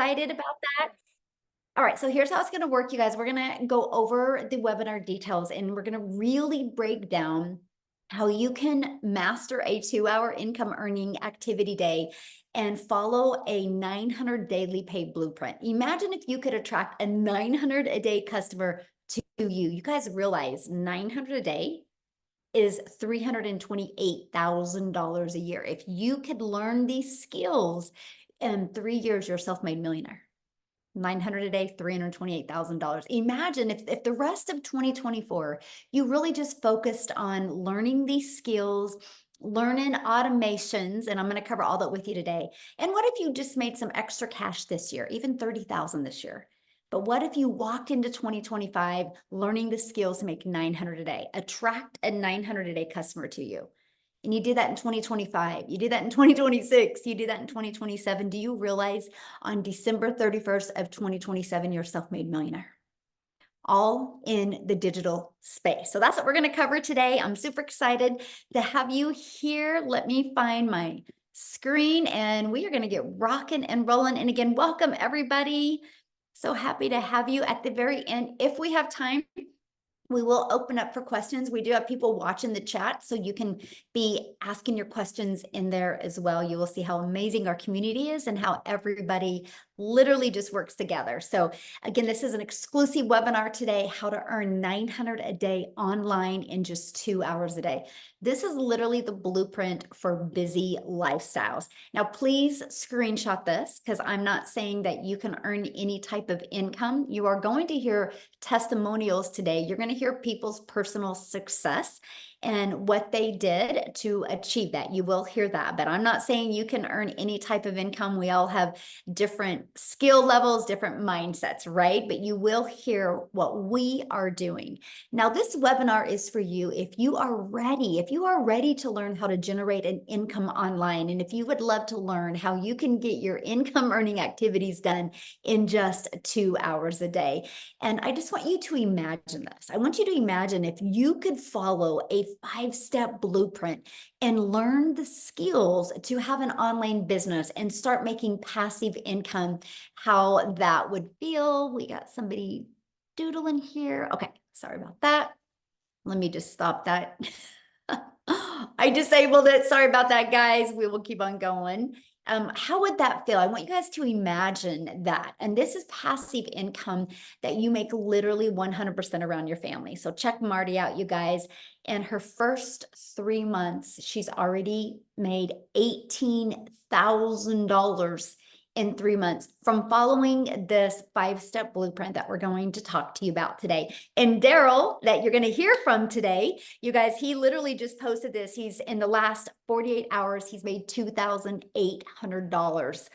excited about that. All right, so here's how it's going to work, you guys. We're going to go over the webinar details and we're going to really break down how you can master a 2-hour income earning activity day and follow a 900 daily pay blueprint. Imagine if you could attract a 900 a day customer to you. You guys realize 900 a day is $328,000 a year. If you could learn these skills in 3 years, you're a self-made millionaire. 900 a day, $328,000. Imagine if the rest of 2024, you really just focused on learning these skills, learning automations, and I'm going to cover all that with you today. And what if you just made some extra cash this year, even 30,000 this year? But what if you walked into 2025 learning the skills to make 900 a day, attract a 900 a day customer to you? And you did that in 2025, you did that in 2026, you did that in 2027. Do you realize on December 31st of 2027, you're a self-made millionaire? All in the digital space. So that's what we're going to cover today. I'm super excited to have you here. Let me find my screen and we are going to get rocking and rolling. And again, welcome everybody. So happy to have you at the very end. If we have time, we will open up for questions. We do have people watching the chat, so you can be asking your questions in there as well. You will see how amazing our community is and how everybody literally just works together. So again, this is an exclusive webinar today, how to earn 900 a day online in just 2 hours a day. This is literally the blueprint for busy lifestyles. Now, please screenshot this because I'm not saying that you can earn any type of income. You are going to hear testimonials today. You're going to hear people's personal success and what they did to achieve that. You will hear that, but I'm not saying you can earn any type of income. We all have different skill levels, different mindsets, right? But you will hear what we are doing. Now, this webinar is for you if you are ready to learn how to generate an income online. And if you would love to learn how you can get your income earning activities done in just 2 hours a day. And I just want you to imagine this. I want you to imagine if you could follow a 5-step blueprint and learn the skills to have an online business and start making passive income, how that would feel. We got somebody doodling here. Okay, sorry about that. Let me just stop that. I disabled it. Sorry about that, guys. We will keep on going. How would that feel? I want you guys to imagine that. And this is passive income that you make literally 100% around your family. So check Marty out, you guys. In her first 3 months, she's already made $18,000 in 3 months from following this 5-step blueprint that we're going to talk to you about today. And Daryl, that you're going to hear from today, you guys, he literally just posted this. He's in the last 48 hours, he's made $2,800,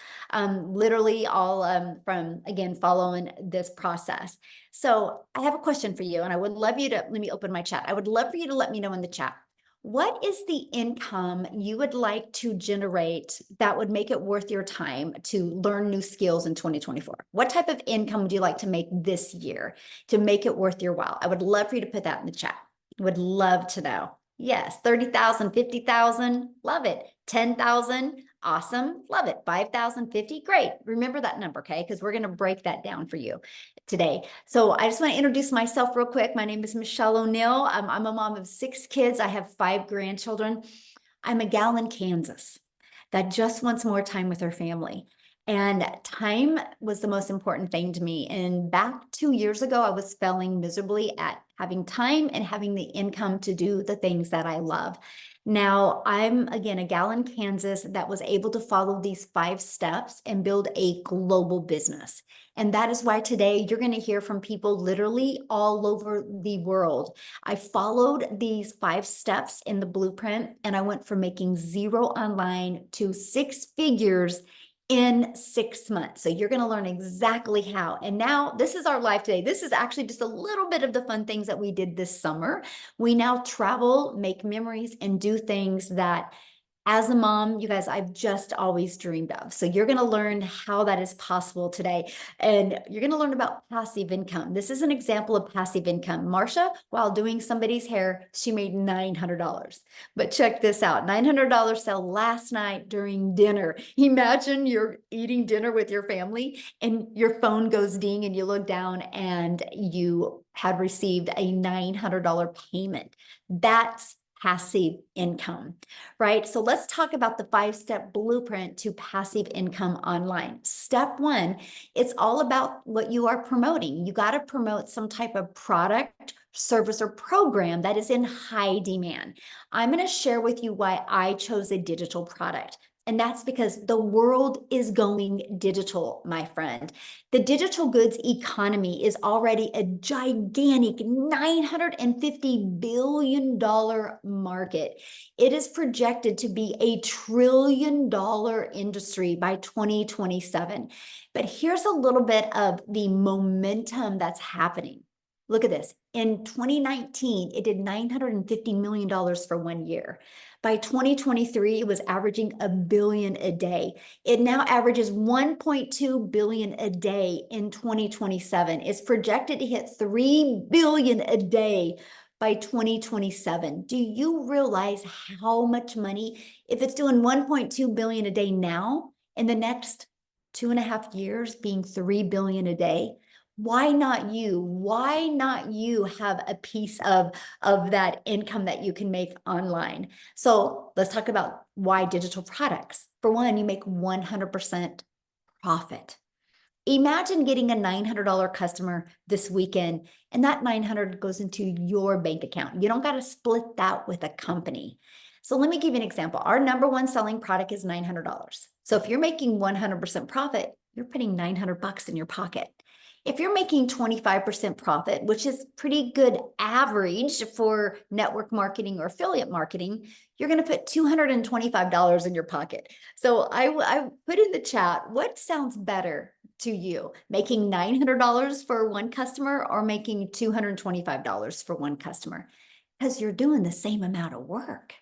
literally all from, again, following this process. So I have a question for you, and I would love you to, let me open my chat. I would love for you to let me know in the chat. What is the income you would like to generate that would make it worth your time to learn new skills in 2024? What type of income would you like to make this year to make it worth your while? I would love for you to put that in the chat. Would love to know. Yes, 30,000, 50,000, love it. 10,000, awesome, love it. 5,000, 50, great. Remember that number, okay? Because we're going to break that down for you today. So I just want to introduce myself real quick. My name is Michelle O'Neill. I'm a mom of 6 kids. I have 5 grandchildren. I'm a gal in Kansas that just wants more time with her family. And time was the most important thing to me. And back 2 years ago, I was failing miserably at having time and having the income to do the things that I love. Now, I'm, again, a gal in Kansas that was able to follow these 5 steps and build a global business. And that is why today you're going to hear from people literally all over the world. I followed these 5 steps in the blueprint, and I went from making 0 online to 6 figures in 6 months. So you're going to learn exactly how. And now this is our life today. This is actually just a little bit of the fun things that we did this summer. We now travel, make memories, and do things that as a mom, you guys, I've just always dreamed of. So you're going to learn how that is possible today. And you're going to learn about passive income. This is an example of passive income. Marsha, while doing somebody's hair, she made $900. But check this out, $900 sale last night during dinner. Imagine you're eating dinner with your family and your phone goes ding and you look down and you had received a $900 payment. That's passive income, right? So let's talk about the 5-step blueprint to passive income online. Step one, it's all about what you are promoting. You got to promote some type of product, service, or program that is in high demand. I'm going to share with you why I chose a digital product. And that's because the world is going digital, my friend. The digital goods economy is already a gigantic $950 billion market. It is projected to be a $1 trillion industry by 2027. But here's a little bit of the momentum that's happening. Look at this. In 2019, it did $950 million for 1 year. By 2023, it was averaging $1 billion a day. It now averages $1.2 billion a day in 2027. It's projected to hit $3 billion a day by 2027. Do you realize how much money, if it's doing 1.2 billion a day now, in the next 2.5 years being 3 billion a day? Why not you? Why not you have a piece of that income that you can make online? So let's talk about why digital products. For one, you make 100% profit. Imagine getting a $900 customer this weekend, and that 900 goes into your bank account. You don't got to split that with a company. So let me give you an example. Our number one selling product is $900. So if you're making 100% profit, you're putting $900 in your pocket. If you're making 25% profit, which is pretty good average for network marketing or affiliate marketing, you're going to put $225 in your pocket. So I put in the chat, what sounds better to you? Making $900 for one customer or making $225 for one customer? Because you're doing the same amount of work,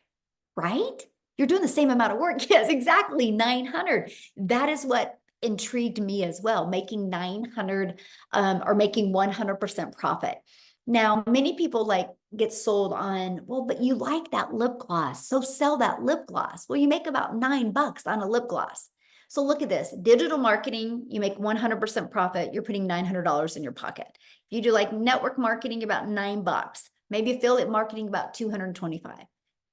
right? You're doing the same amount of work. Yes, exactly, 900. That is what intrigued me as well, making 900 or making 100% profit. Now, many people get sold on, well, but you like that lip gloss, so sell that lip gloss. Well, you make about $9 on a lip gloss. So look at this, digital marketing, you make 100% profit, you're putting $900 in your pocket. If you do like network marketing, about $9, maybe affiliate marketing, about 225.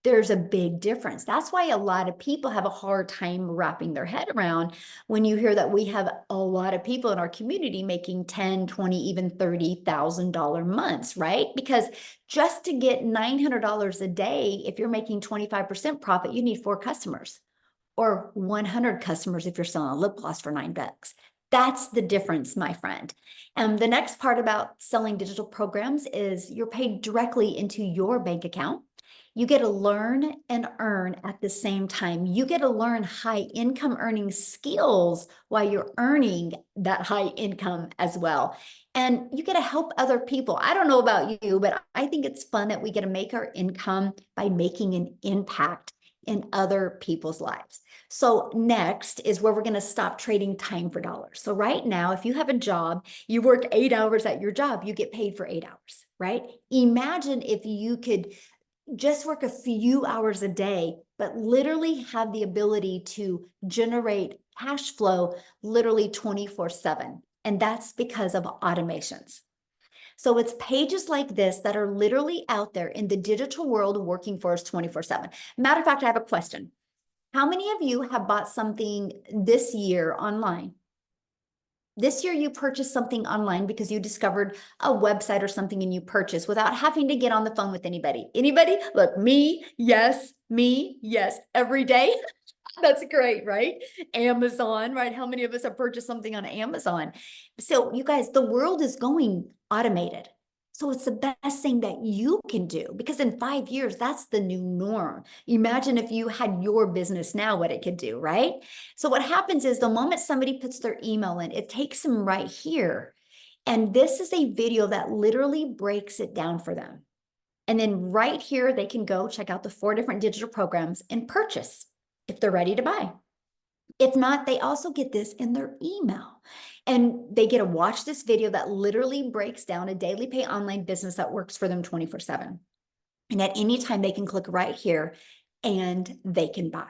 There's a big difference. That's why a lot of people have a hard time wrapping their head around when you hear that we have a lot of people in our community making 10, 20, even $30,000 months, right? Because just to get $900 a day, if you're making 25% profit, you need 4 customers or 100 customers if you're selling a lip gloss for $9. That's the difference, my friend. And the next part about selling digital programs is you're paid directly into your bank account. You get to learn and earn at the same time. You get to learn high income earning skills while you're earning that high income as well. And you get to help other people. I don't know about you, but I think it's fun that we get to make our income by making an impact in other people's lives. So next is where we're going to stop trading time for dollars. So right now, if you have a job, you work 8 hours at your job, you get paid for 8 hours, right? Imagine if you could just work a few hours a day, but literally have the ability to generate cash flow literally 24/7. And that's because of automations. So it's pages like this that are literally out there in the digital world working for us 24/7. Matter of fact, I have a question. How many of you have bought something this year online? This year you purchased something online because you discovered a website or something and you purchased without having to get on the phone with anybody. Anybody? Look, me, yes, every day. That's great, right? Amazon, right? How many of us have purchased something on Amazon? So you guys, the world is going automated. So it's the best thing that you can do because in 5 years, that's the new norm. Imagine if you had your business now, what it could do, right? So what happens is the moment somebody puts their email in, it takes them right here. And this is a video that literally breaks it down for them. And then right here, they can go check out the 4 different digital programs and purchase. if they're ready to buy. If not, they also get this in their email. And they get to watch this video that literally breaks down a daily pay online business that works for them 24/7. And at any time, they can click right here and they can buy.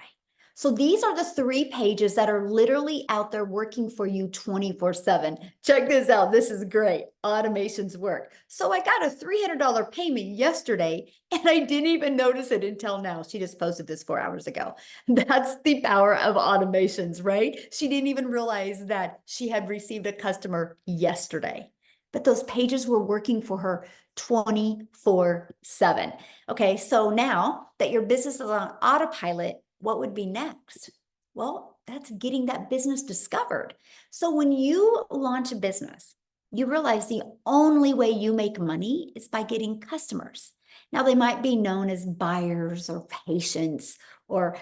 So these are the 3 pages that are literally out there working for you 24/7. Check this out. This is great. Automations work. So I got a $300 payment yesterday and I didn't even notice it until now. She just posted this 4 hours ago. That's the power of automations, right? She didn't even realize that she had received a customer yesterday. But those pages were working for her 24/7. Okay, so now that your business is on autopilot, what would be next? Well, that's getting that business discovered. So when you launch a business, you realize the only way you make money is by getting customers. Now, they might be known as buyers or patients or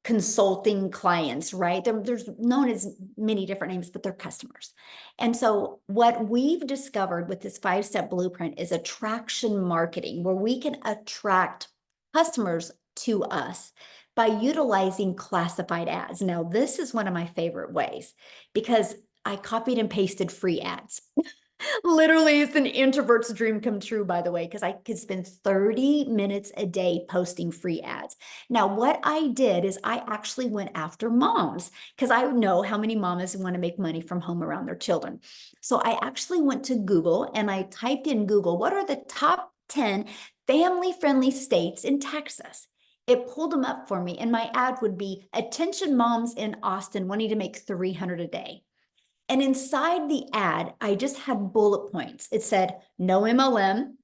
consulting clients, right? There's known as many different names, but they're customers. And so what we've discovered with this 5-step blueprint is attraction marketing, where we can attract customers to us by utilizing classified ads. Now, this is one of my favorite ways because I copied and pasted free ads. Literally, it's an introvert's dream come true, by the way, because I could spend 30 minutes a day posting free ads. Now, what I did is I actually went after moms because I know how many mamas want to make money from home around their children. So I actually went to Google and I typed in Google, what are the top 10 family-friendly states in Texas? It pulled them up for me, and my ad would be, attention moms in Austin wanting to make 300 a day. And inside the ad, I just had bullet points. It said, no MLM,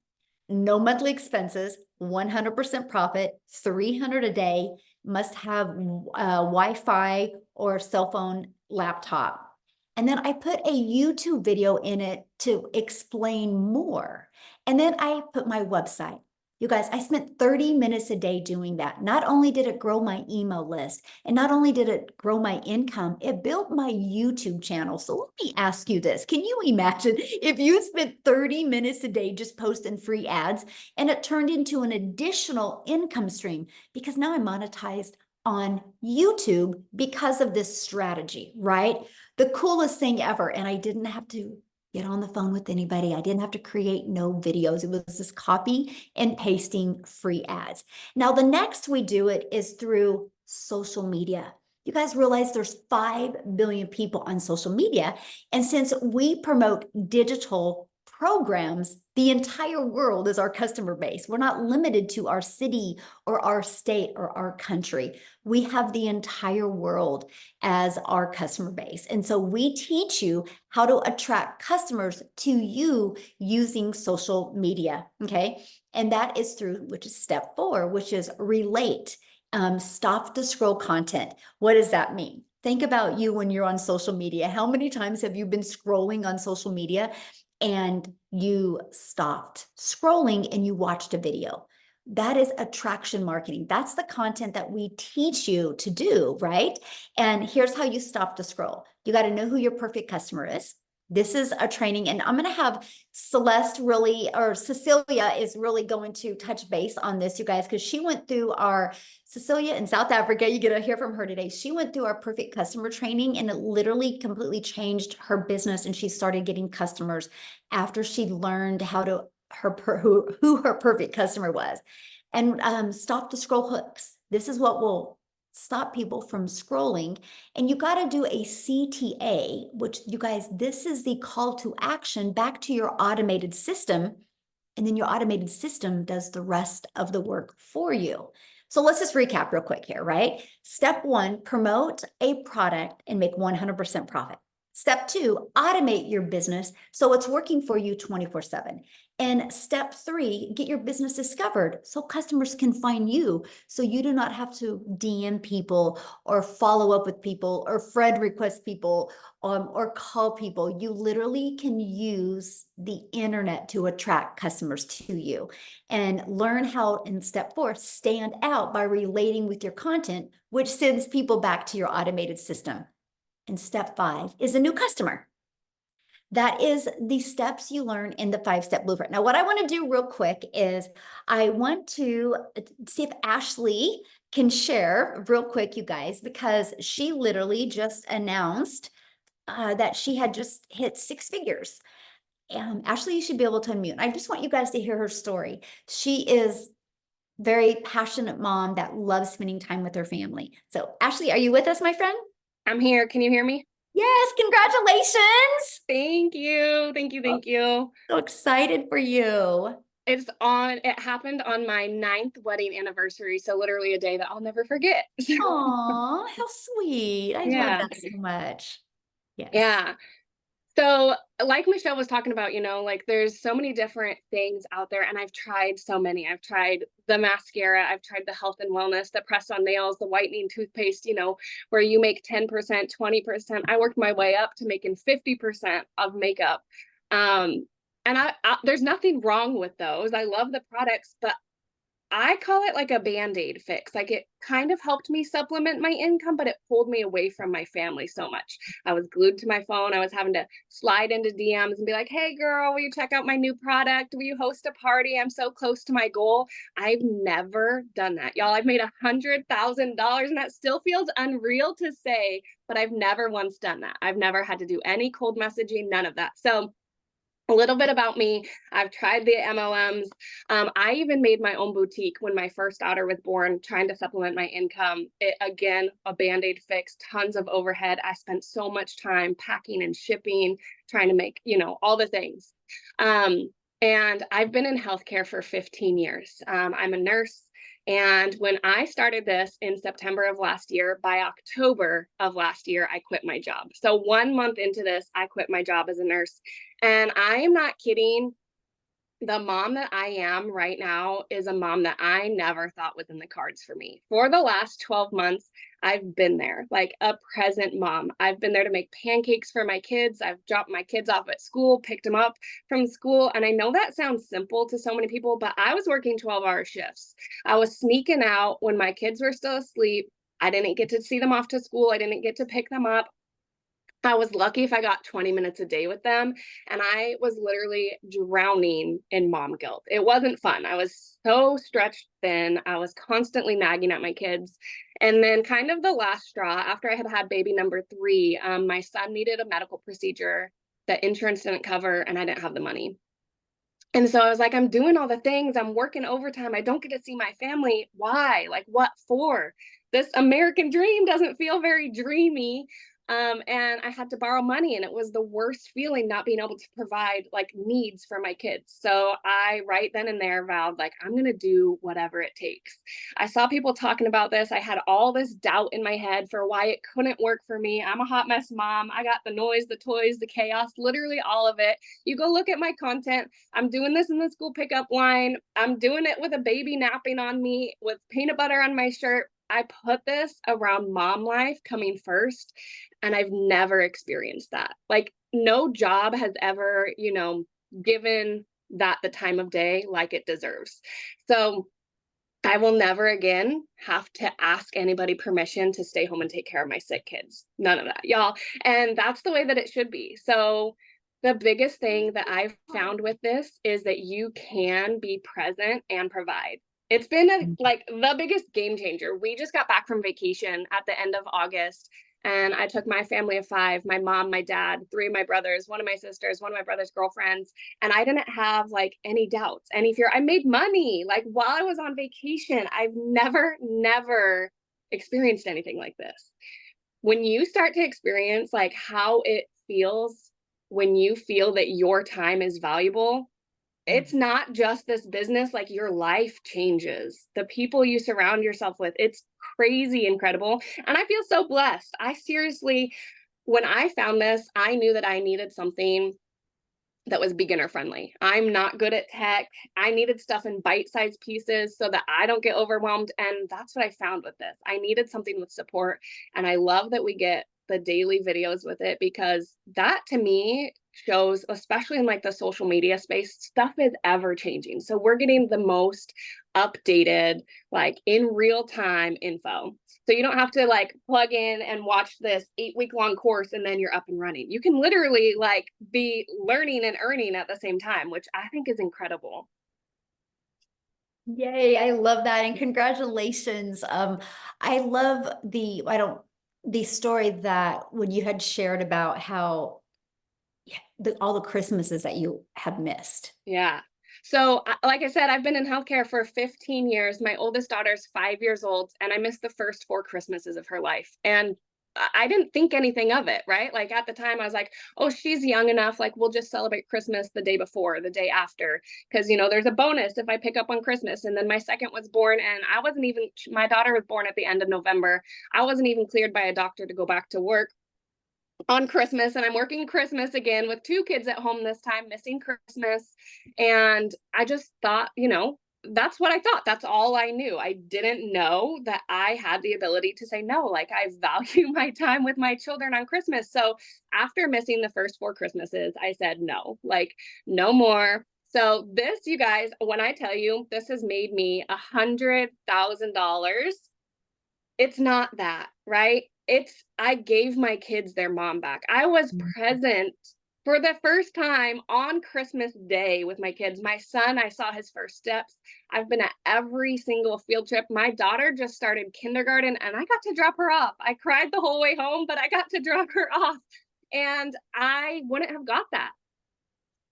no monthly expenses, 100% profit, 300 a day, must have Wi-Fi or cell phone laptop. And then I put a YouTube video in it to explain more. And then I put my website. You guys, I spent 30 minutes a day doing that. Not only did it grow my email list, and not only did it grow my income, it built my YouTube channel. So let me ask you this. Can you imagine if you spent 30 minutes a day just posting free ads and it turned into an additional income stream? Because now I'm monetized on YouTube because of this strategy, right? The coolest thing ever. And I didn't have to get on the phone with anybody. I didn't have to create no videos. It was just copy and pasting free ads. Now, the next we do it is through social media. You guys realize there's 5 billion people on social media. And since we promote digital programs, the entire world is our customer base. We're not limited to our city or our state or our country. We have the entire world as our customer base. And so we teach you how to attract customers to you using social media, okay? And that is through, which is step 4, which is relate. Stop the scroll content. What does that mean? Think about you when you're on social media. How many times have you been scrolling on social media and you stopped scrolling and you watched a video? That is attraction marketing. That's the content that we teach you to do, right? And here's how you stop the scroll. You got to know who your perfect customer is. This is a training, and I'm going to have Celeste really, or Cecilia is really going to touch base on this, you guys, because she went through our, Cecilia in South Africa, you get to hear from her today. She went through our perfect customer training and it literally completely changed her business, and she started getting customers after she learned how to, who her perfect customer was. And stop the scroll hooks. This is what will stop people from scrolling. And you got to do a CTA, which, you guys, this is the call to action back to your automated system. And then your automated system does the rest of the work for you. So let's just recap real quick here, right? Step 1, promote a product and make 100% profit. Step 2, automate your business so it's working for you 24/7. And step 3, get your business discovered so customers can find you, so you do not have to DM people or follow up with people or friend request people or call people. You literally can use the internet to attract customers to you, and learn how, in step 4, stand out by relating with your content, which sends people back to your automated system. And step 5 is a new customer. That is the steps you learn in the 5-step blueprint. Now, what I want to do real quick is I want to see if Ashley can share real quick, you guys, because she literally just announced that she had just hit 6 figures. Ashley, you should be able to unmute. I just want you guys to hear her story. She is very passionate mom that loves spending time with her family. So Ashley, are you with us, my friend? I'm here. Can you hear me? Yes, congratulations. Thank you. Thank you. Oh, Thank you. so excited for you. It happened on my 9th wedding anniversary. So literally a day that I'll never forget. Aw, how sweet. I love Yeah. that so much. Yes. Yeah. So, like Michelle was talking about, like there's so many different things out there, and I've tried so many. I've tried the mascara, I've tried the health and wellness, the press on nails, the whitening toothpaste, where you make 10%, 20%. I worked my way up to making 50% of makeup. And there's nothing wrong with those. I love the products, but I call it like a Band-Aid fix. Like it kind of helped me supplement my income, but it pulled me away from my family so much. I was glued to my phone. I was having to slide into DMs and be like, "Hey girl, will you check out my new product? Will you host a party? I'm so close to my goal." I've never done that. Y'all, I've made $100,000 and that still feels unreal to say, but I've never once done that. I've never had to do any cold messaging, none of that. So a little bit about me. I've tried the MLMs. I even made my own boutique when my first daughter was born, trying to supplement my income. Again, a Band-Aid fix, tons of overhead. I spent so much time packing and shipping, trying to make, all the things. And I've been in healthcare for 15 years. I'm a nurse. And when I started this in September of last year, by October of last year, I quit my job. So 1 month into this, I quit my job as a nurse. And I am not kidding. The mom that I am right now is a mom that I never thought was in the cards for me. For the last 12 months, I've been there, like a present mom. I've been there to make pancakes for my kids. I've dropped my kids off at school, picked them up from school. And I know that sounds simple to so many people, but I was working 12-hour shifts. I was sneaking out when my kids were still asleep. I didn't get to see them off to school. I didn't get to pick them up. I was lucky if I got 20 minutes a day with them. And I was literally drowning in mom guilt. It wasn't fun. I was so stretched thin. I was constantly nagging at my kids. And then, kind of the last straw, after I had had baby number 3, my son needed a medical procedure that insurance didn't cover, and I didn't have the money. And so I was like, I'm doing all the things. I'm working overtime. I don't get to see my family. Why? Like, what for? This American dream doesn't feel very dreamy. And I had to borrow money, and it was the worst feeling not being able to provide like needs for my kids. So I, right then and there, vowed, like, I'm going to do whatever it takes. I saw people talking about this. I had all this doubt in my head for why it couldn't work for me. I'm a hot mess mom. I got the noise, the toys, the chaos, literally all of it. You go look at my content. I'm doing this in the school pickup line. I'm doing it with a baby napping on me, with peanut butter on my shirt. I put this around mom life coming first, and I've never experienced that. Like, no job has ever, given that the time of day like it deserves. So I will never again have to ask anybody permission to stay home and take care of my sick kids. None of that, y'all. And that's the way that it should be. So the biggest thing that I've found with this is that you can be present and provide. It's been like the biggest game changer. We just got back from vacation at the end of August, and I took my family of 5, my mom, my dad, 3 of my brothers, one of my sisters, one of my brother's girlfriends, and I didn't have like any doubts, any fear. I made money like while I was on vacation. I've never experienced anything like this. When you start to experience like how it feels when you feel that your time is valuable, it's not just this business, like your life changes. The people you surround yourself with, it's crazy incredible. And I feel so blessed. I seriously, when I found this, I knew that I needed something that was beginner friendly. I'm not good at tech. I needed stuff in bite-sized pieces so that I don't get overwhelmed. And that's what I found with this. I needed something with support. And I love that we get the daily videos with it, because that to me shows, especially in like the social media space, stuff is ever changing. So we're getting the most updated, like in real time info. So you don't have to like plug in and watch this 8-week long course and then you're up and running. You can literally like be learning and earning at the same time, which I think is incredible. Yay, I love that. And congratulations. I love the story that when you had shared about how yeah, all the Christmases that you had missed. Yeah. So, like I said, I've been in healthcare for 15 years. My oldest daughter's 5 years old, and I missed the first 4 Christmases of her life. And I didn't think anything of it, right? Like at the time, I was like, oh, she's young enough. Like, we'll just celebrate Christmas the day before, the day after. Cause, there's a bonus if I pick up on Christmas. And then my second was born, and I wasn't even, my daughter was born at the end of November. I wasn't even cleared by a doctor to go back to work on Christmas, and I'm working Christmas again with 2 kids at home this time, missing Christmas. And I just thought, that's what I thought. That's all I knew. I didn't know that I had the ability to say no. Like, I value my time with my children on Christmas. So after missing the first 4 Christmases, I said no, like, no more. So this, you guys, when I tell you this has made me $100,000, it's not that, right? It's I gave my kids their mom back. I was present for the first time on Christmas Day with my kids. My son, I saw his first steps. I've been at every single field trip. My daughter just started kindergarten, and I got to drop her off. I cried the whole way home, but I got to drop her off. And I wouldn't have got that.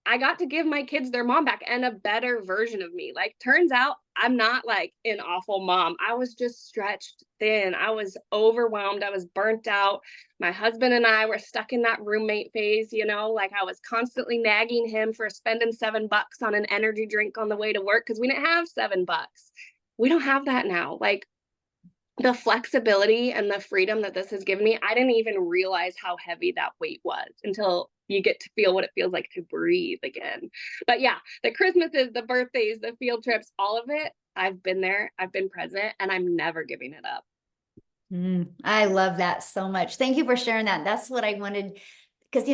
I got to give my kids their mom back and a better version of me. Like, turns out I'm not like an awful mom. I was just stretched thin. I was overwhelmed. I was burnt out. My husband and I were stuck in that roommate phase, like I was constantly nagging him for spending $7 on an energy drink on the way to work because we didn't have $7. We don't have that now. Like, the flexibility and the freedom that this has given me, I didn't even realize how heavy that weight was until you get to feel what it feels like to breathe again. But yeah, the Christmases, the birthdays, the field trips, all of it, I've been there, I've been present, and I'm never giving it up. I love that so much. Thank you for sharing that. That's what I wanted because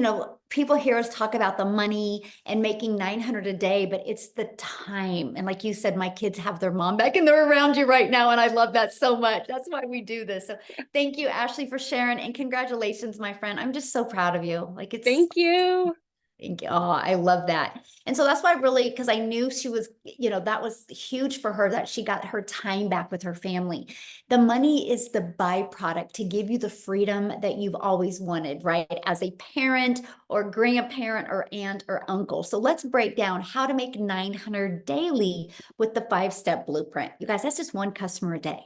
people hear us talk about the money and making 900 a day, but it's the time. And like you said, my kids have their mom back and they're around you right now. And I love that so much. That's why we do this. So thank you, Ashley, for sharing, and congratulations, my friend. I'm just so proud of you. Like it's Thank you. Thank you. Oh, I love that. And so that's why I really, because I knew she was, that was huge for her that she got her time back with her family. The money is the byproduct to give you the freedom that you've always wanted, right? As a parent or grandparent or aunt or uncle. So let's break down how to make 900 daily with the 5-step blueprint. You guys, that's just one customer a day.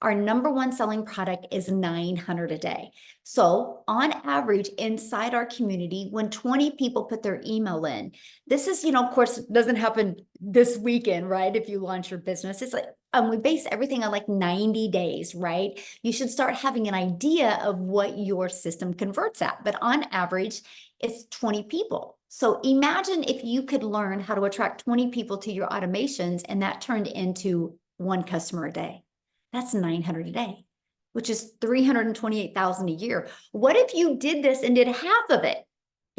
Our number one selling product is 900 a day. So on average, inside our community, when 20 people put their email in, this is, of course, it doesn't happen this weekend, right? If you launch your business, it's like, we base everything on like 90 days, right? You should start having an idea of what your system converts at. But on average, it's 20 people. So imagine if you could learn how to attract 20 people to your automations and that turned into one customer a day. That's 900 a day, which is 328,000 a year. What if you did this and did half of it?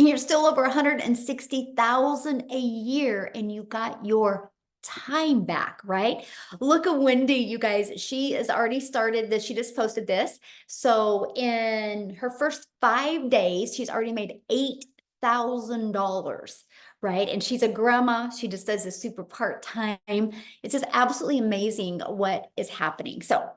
And you're still over 160,000 a year and you got your time back, right? Look at Wendy, you guys. She has already started this. She just posted this. So in her first 5 days, she's already made $8,000, right? And she's a grandma. She just does this super part-time. It's just absolutely amazing what is happening. So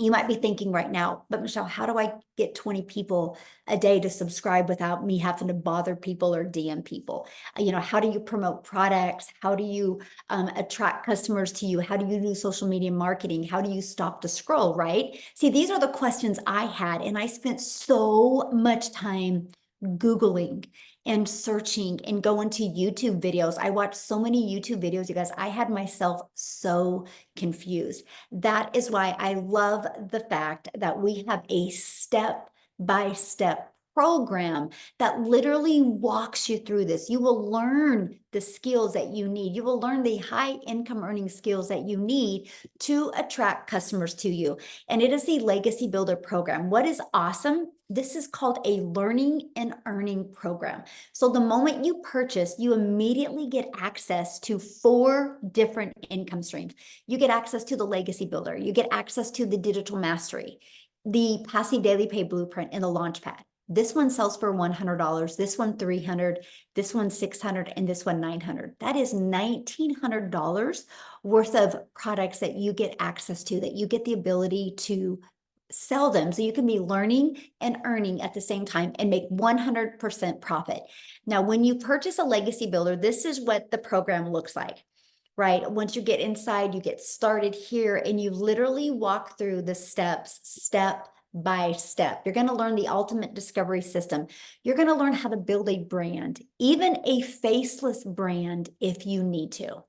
you might be thinking right now, but Michelle, how do I get 20 people a day to subscribe without me having to bother people or DM people? How do you promote products? How do you attract customers to you? How do you do social media marketing? How do you stop the scroll, right? See, these are the questions I had, and I spent so much time Googling and searching and going to YouTube videos. I watched so many YouTube videos, you guys. I had myself so confused. That is why I love the fact that we have a step-by-step program that literally walks you through this. You will learn the skills that you need. You will learn the high income earning skills that you need to attract customers to you. And it is the Legacy Builder program. What is awesome? This is called a learning and earning program. So the moment you purchase, you immediately get access to 4 different income streams. You get access to the Legacy Builder. You get access to the Digital Mastery, the Passive Daily Pay Blueprint, and the Launchpad. This one sells for $100, this one $300, this one $600, and this one $900. That is $1,900 worth of products that you get access to, that you get the ability to sell them. So you can be learning and earning at the same time and make 100% profit. Now, when you purchase a legacy builder, this is what the program looks like, right? Once you get inside, you get started here and you literally walk through the steps, step by step. You're going to learn the ultimate discovery system. You're going to learn how to build a brand, even a faceless brand if you need to,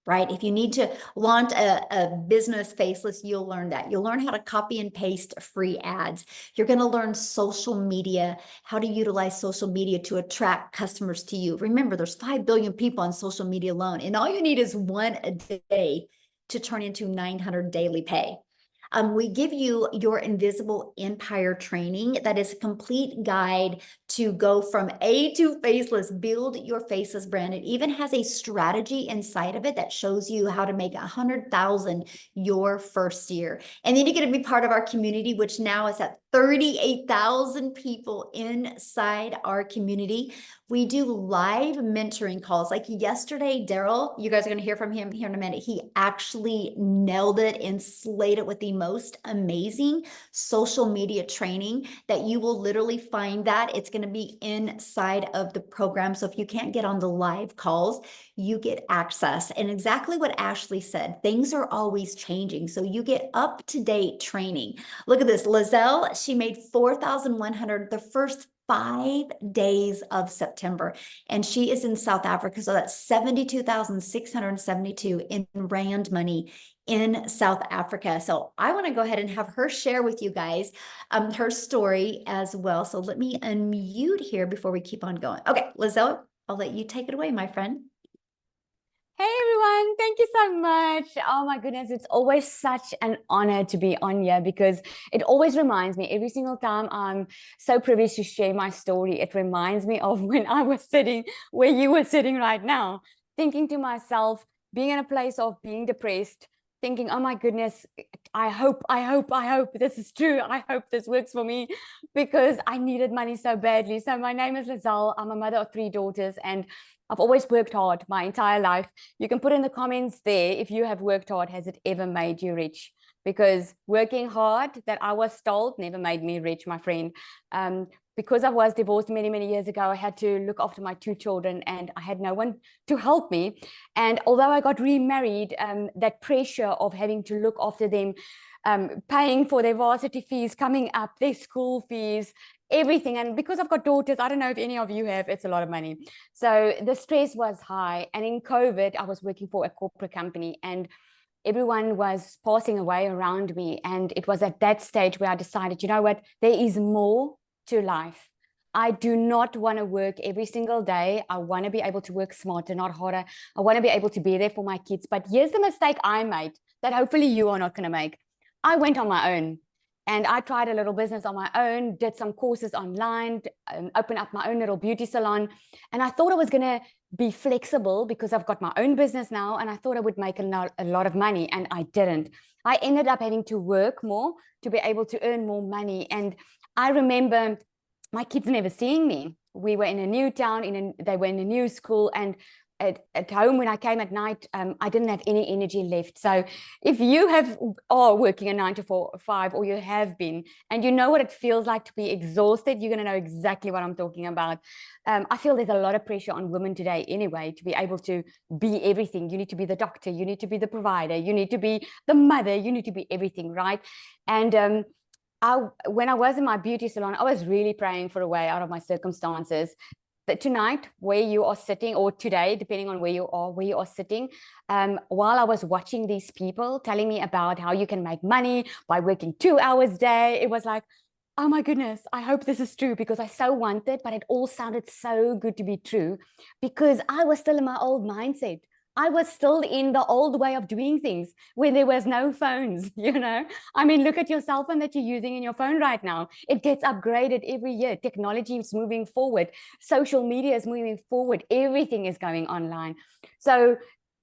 right? If you need to launch a business faceless, you'll learn that. You'll learn how to copy and paste free ads. You're going to learn social media, how to utilize social media to attract customers to you. Remember, there's 5 billion people on social media alone, and all you need is one a day to turn into 900 daily pay. We give you your invisible empire training. That is a complete guide to go from A to faceless, build your faceless brand. It even has a strategy inside of it that shows you how to make 100,000 your first year. And then you get to be part of our community, which now is at 38,000 people inside our community. We do live mentoring calls. Like yesterday, Daryl, you guys are going to hear from him here in a minute. He actually nailed it and slayed it with the most amazing social media training that you will literally find that. It's going to be inside of the program. So if you can't get on the live calls, you get access. And exactly what Ashley said, things are always changing. So you get up-to-date training. Look at this. Lizelle, she made 4,100 the first 5 days of September, and she is in South Africa. So that's 72,672 in rand money in South Africa. So I want to go ahead and have her share with you guys her story as well. So let me unmute here before we keep on going. Okay, Lizelle, I'll let you take it away, my friend. Hey everyone, thank you so much. Oh my goodness, it's always such an honor to be on here because it always reminds me every single time I'm so privileged to share my story. It reminds me of when I was sitting where you were sitting right now, thinking to myself, being in a place of being depressed, thinking, oh my goodness, I hope this is true. I hope this works for me because I needed money so badly. So my name is Lizelle. I'm a mother of 3 daughters and I've always worked hard my entire life. You can put in the comments there if you have worked hard, has it ever made you rich? Because working hard, that I was told, never made me rich, my friend. Because I was divorced many, many years ago, I had to look after my 2 children and I had no one to help me. And although I got remarried, that pressure of having to look after them, paying for their varsity fees, coming up, their school fees, everything. And because I've got daughters, I don't know if any of you have, it's a lot of money. So the stress was high. And in COVID, I was working for a corporate company and everyone was passing away around me. And it was at that stage where I decided, you know what, there is more to life. I do not want to work every single day. I want to be able to work smarter, not harder. I want to be able to be there for my kids. But here's the mistake I made that hopefully you are not going to make. I went on my own. And I tried a little business on my own, did some courses online, opened up my own little beauty salon. And I thought I was going to be flexible because I've got my own business now. And I thought I would make a lot of money. And I didn't. I ended up having to work more to be able to earn more money. And I remember my kids never seeing me. We were in a new town, they were in a new school. And at home when I came at night, I didn't have any energy left. So if you are working a 9 to 5 or you have been and you know what it feels like to be exhausted, you're going to know exactly what I'm talking about. I feel there's a lot of pressure on women today anyway to be able to be everything. You need to be the doctor, you need to be the provider, you need to be the mother, you need to be everything, right? And when I was in my beauty salon, I was really praying for a way out of my circumstances. That tonight, where you are sitting, or today, depending on where you are sitting, while I was watching these people telling me about how you can make money by working 2 hours a day, it was like, oh my goodness, I hope this is true because I so wanted, but it all sounded so good to be true because I was still in my old mindset. I was still in the old way of doing things when there was no phones, you know? I mean, look at your cell phone that you're using in your phone right now. It gets upgraded every year. Technology is moving forward. Social media is moving forward. Everything is going online. So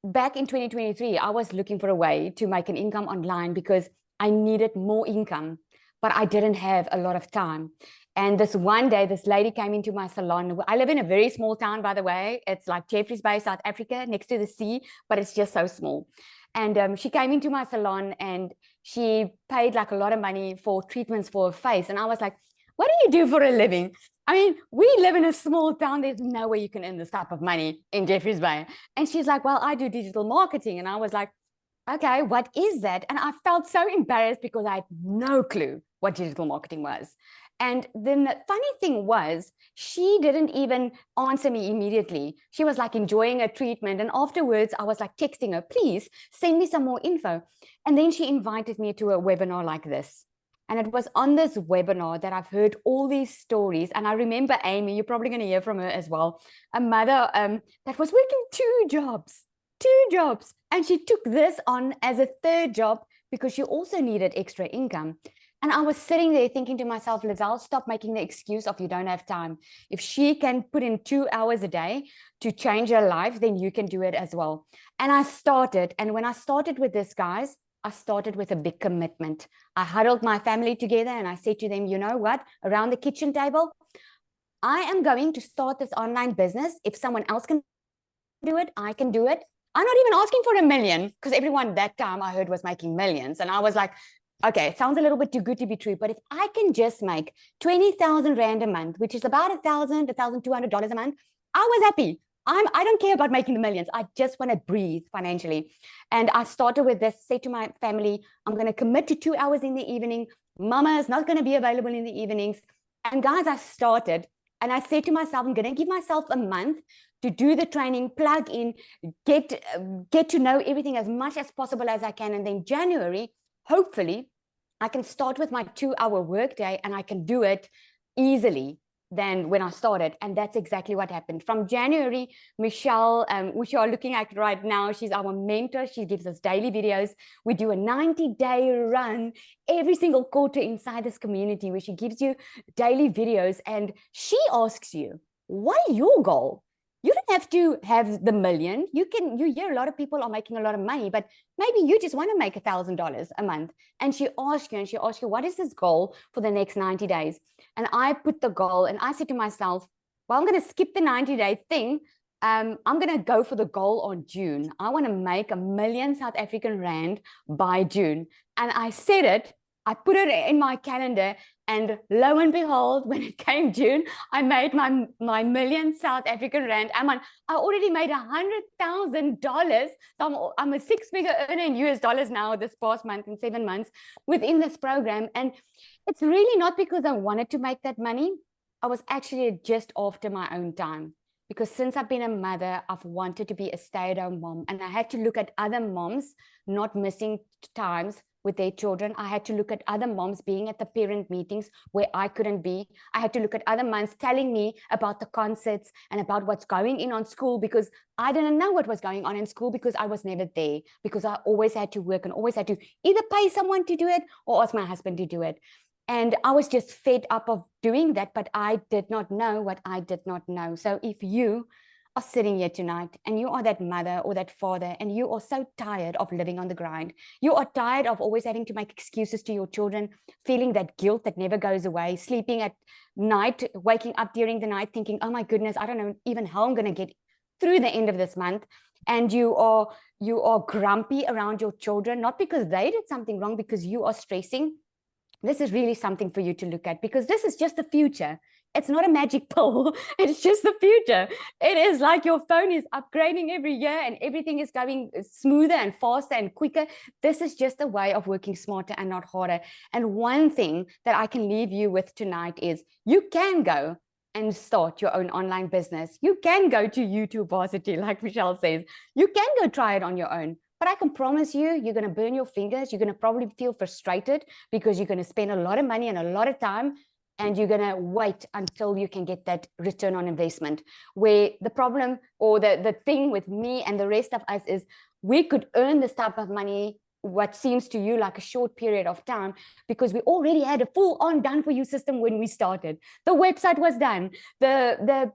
back in 2023, I was looking for a way to make an income online because I needed more income, but I didn't have a lot of time. And this one day, this lady came into my salon. I live in a very small town, by the way. It's like Jeffreys Bay, South Africa, next to the sea, but it's just so small. And she came into my salon and she paid like a lot of money for treatments for her face. And I was like, what do you do for a living? I mean, we live in a small town. There's no way you can earn this type of money in Jeffreys Bay. And she's like, well, I do digital marketing. And I was like, okay, what is that? And I felt so embarrassed because I had no clue what digital marketing was. And then the funny thing was, she didn't even answer me immediately. She was like enjoying a treatment. And afterwards, I was like texting her, please send me some more info. And then she invited me to a webinar like this. And it was on this webinar that I've heard all these stories. And I remember Amy, you're probably going to hear from her as well, a mother that was working two jobs. And she took this on as a third job because she also needed extra income. And I was sitting there thinking to myself, Lizelle, stop making the excuse of you don't have time. If she can put in 2 hours a day to change her life, then you can do it as well. And I started. And when I started with this, guys, I started with a big commitment. I huddled my family together and I said to them, you know what, around the kitchen table, I am going to start this online business. If someone else can do it, I can do it. I'm not even asking for $1 million because everyone that time I heard was making millions. And I was like, okay, it sounds a little bit too good to be true, but if I can just make 20,000 Rand a month, which is about $1,000, $1,200 a month, I was happy. I don't care about making the millions. I just want to breathe financially. And I started with this, say to my family, I'm going to commit to 2 hours in the evening. Mama is not going to be available in the evenings. And guys, I started and I said to myself, I'm going to give myself a month to do the training, plug in, get to know everything as much as possible as I can. And then January, hopefully, I can start with my 2-hour workday and I can do it easily than when I started. And that's exactly what happened. From January, Michelle, which you are looking at right now, she's our mentor. She gives us daily videos. We do a 90-day run every single quarter inside this community where she gives you daily videos and she asks you, what is your goal? You don't have to have the million. You hear a lot of people are making a lot of money, but maybe you just want to make $1,000 a month. And she asks you, what is this goal for the next 90 days? And I put the goal and I said to myself, well, I'm going to skip the 90-day thing. I'm going to go for the goal on June. I want to make $1 million South African Rand by June. And I said it, I put it in my calendar. And lo and behold, when it came June, I made my $1 million South African Rand. I already made $100,000. So I'm a 6-figure earner in US dollars now this past month in 7 months within this program. And it's really not because I wanted to make that money. I was actually just after my own time. Because since I've been a mother, I've wanted to be a stay-at-home mom. And I had to look at other moms not missing times with their children. I had to look at other moms being at the parent meetings where I couldn't be. I had to look at other moms telling me about the concerts and about what's going on school because I didn't know what was going on in school because I was never there, because I always had to work and always had to either pay someone to do it or ask my husband to do it. And I was just fed up of doing that, but I did not know what I did not know. So if you are sitting here tonight and you are that mother or that father and you are so tired of living on the grind, you are tired of always having to make excuses to your children, feeling that guilt that never goes away, sleeping at night, waking up during the night thinking, oh my goodness, I don't know even how I'm going to get through the end of this month. And you are grumpy around your children, not because they did something wrong, because you are stressing. This is really something for you to look at, because this is just the future. It's not a magic pill. It's just the future. It is like your phone is upgrading every year and everything is going smoother and faster and quicker. This is just a way of working smarter and not harder. And one thing that I can leave you with tonight is you can go and start your own online business. You can go to YouTube Varsity, like Michelle says. You can go try it on your own. But I can promise you, you're going to burn your fingers. You're going to probably feel frustrated because you're going to spend a lot of money and a lot of time, and you're going to wait until you can get that return on investment. Where the problem or the thing with me and the rest of us is we could earn this type of money, what seems to you like a short period of time, because we already had a full-on done-for-you system when we started. The website was done. The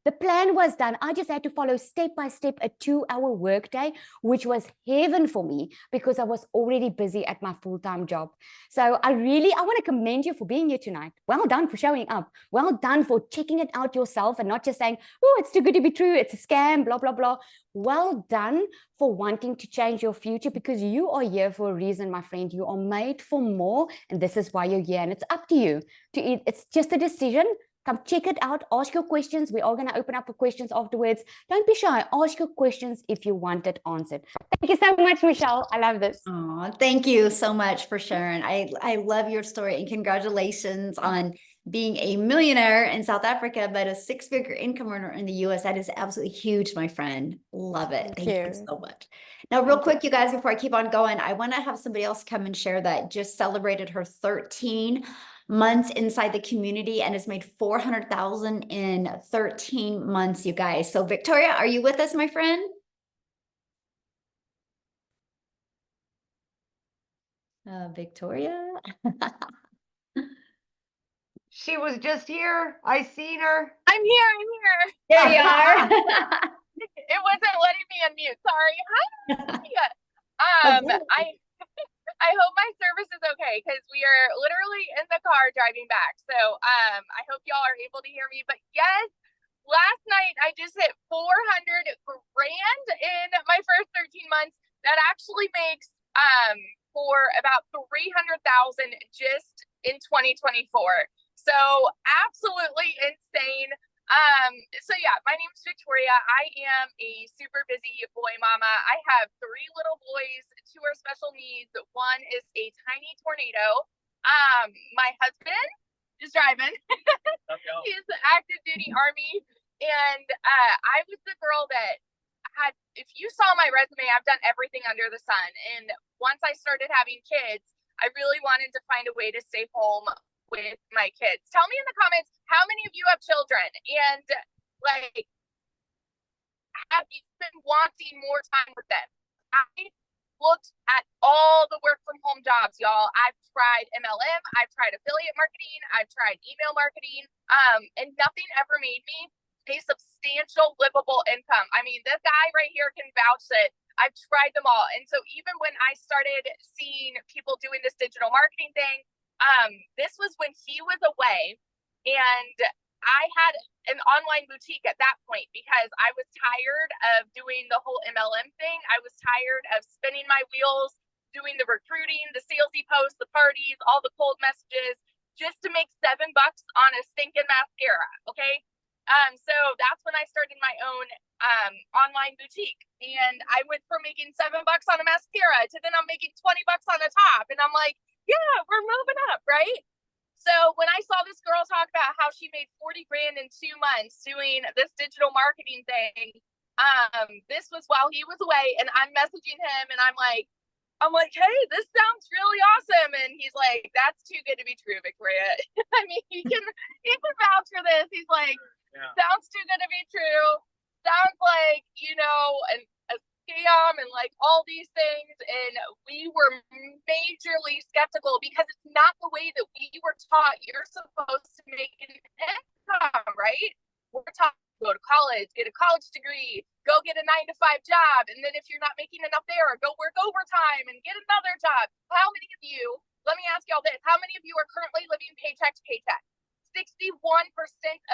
The plan was done. I just had to follow step by step a 2-hour workday, which was heaven for me because I was already busy at my full-time job. So I want to commend you for being here tonight. Well done for showing up. Well done for checking it out yourself and not just saying, oh, it's too good to be true. It's a scam, blah, blah, blah. Well done for wanting to change your future, because you are here for a reason, my friend. You are made for more, and this is why you're here. And it's up to you to eat. It's just a decision. Come check it out. Ask your questions. We are going to open up for questions afterwards. Don't be shy. Ask your questions if you want it answered. Thank you so much, Michelle. I love this. Oh, thank you so much for sharing. I love your story, and congratulations on being a millionaire in South Africa, but a 6-figure income earner in the US. That is absolutely huge, my friend. Love it. Thank you so much. Now, real quick, you guys, before I keep on going, I want to have somebody else come and share that just celebrated her 13 months inside the community and has made 400,000 in 13 months, you guys. So Victoria, are you with us, my friend? Victoria? She was just here. I seen her. I'm here. There you are. It wasn't letting me unmute. Sorry. Hi. I hope my service is okay because we are literally in the car driving back. So I hope y'all are able to hear me. But yes, last night I just hit 400 grand in my first 13 months. That actually makes for about 300,000 just in 2024. So absolutely insane. So yeah, my name is Victoria. I am a super busy boy mama. I have 3 little boys, 2 are special needs. 1 is a tiny tornado. My husband is driving. He's active duty Army. And I was the girl that had, if you saw my resume, I've done everything under the sun. And once I started having kids, I really wanted to find a way to stay home with my kids. Tell me in the comments, how many of you have children? And like, have you been wanting more time with them? I looked at all the work from home jobs, y'all. I've tried MLM, I've tried affiliate marketing, I've tried email marketing, and nothing ever made me a substantial livable income. I mean, this guy right here can vouch that I've tried them all. And so even when I started seeing people doing this digital marketing thing, this was when he was away, and I had an online boutique at that point because I was tired of doing the whole MLM thing. I was tired of spinning my wheels, doing the recruiting, the salesy posts, the parties, all the cold messages, just to make $7 on a stinking mascara. Okay. So that's when I started my own online boutique, and I went from making $7 on a mascara to then I'm making $20 on a top, and I'm like, yeah, we're moving up, right? So when I saw this girl talk about how she made 40 grand in 2 months doing this digital marketing thing, this was while he was away, and I'm messaging him, and I'm like, hey, this sounds really awesome. And he's like, that's too good to be true, Victoria. I mean, he can vouch for this. He's like, sounds too good to be true. Sounds like, a scam and like all these things. And we were majorly skeptical because it's not the way that we were taught. You're supposed to make an income, right? We're taught to go to college, get a college degree, go get a 9-to-5 job. And then if you're not making enough there, go work overtime and get another job. How many of you, let me ask y'all this, how many of you are currently living paycheck to paycheck? 61%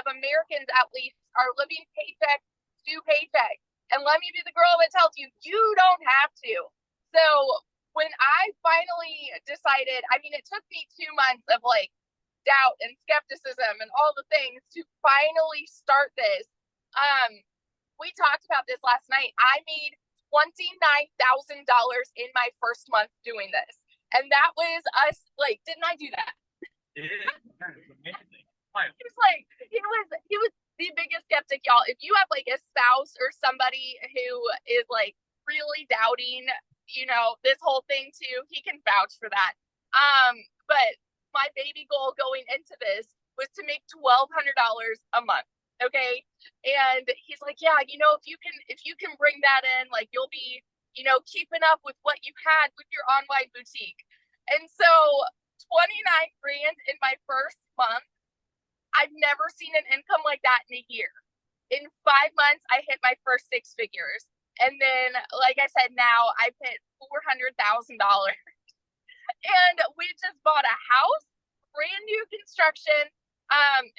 of Americans, at least, are living paycheck to paycheck. And let me be the girl that tells you, you don't have to. So when I finally decided, I mean, it took me 2 months of like doubt and skepticism and all the things to finally start this. We talked about this last night. I made $29,000 in my first month doing this. And that was us, like, didn't I do that? It is. That's amazing. He was the biggest skeptic, y'all. If you have like a spouse or somebody who is like really doubting, this whole thing too, he can vouch for that. But my baby goal going into this was to make $1,200 a month. Okay. And he's like, yeah, if you can bring that in, like you'll be, keeping up with what you had with your online boutique. And so 29 grand in my first month. I've never seen an income like that in a year. In 5 months, I hit my first 6 figures. And then, like I said, now I've hit $400,000. And we just bought a house, brand new construction,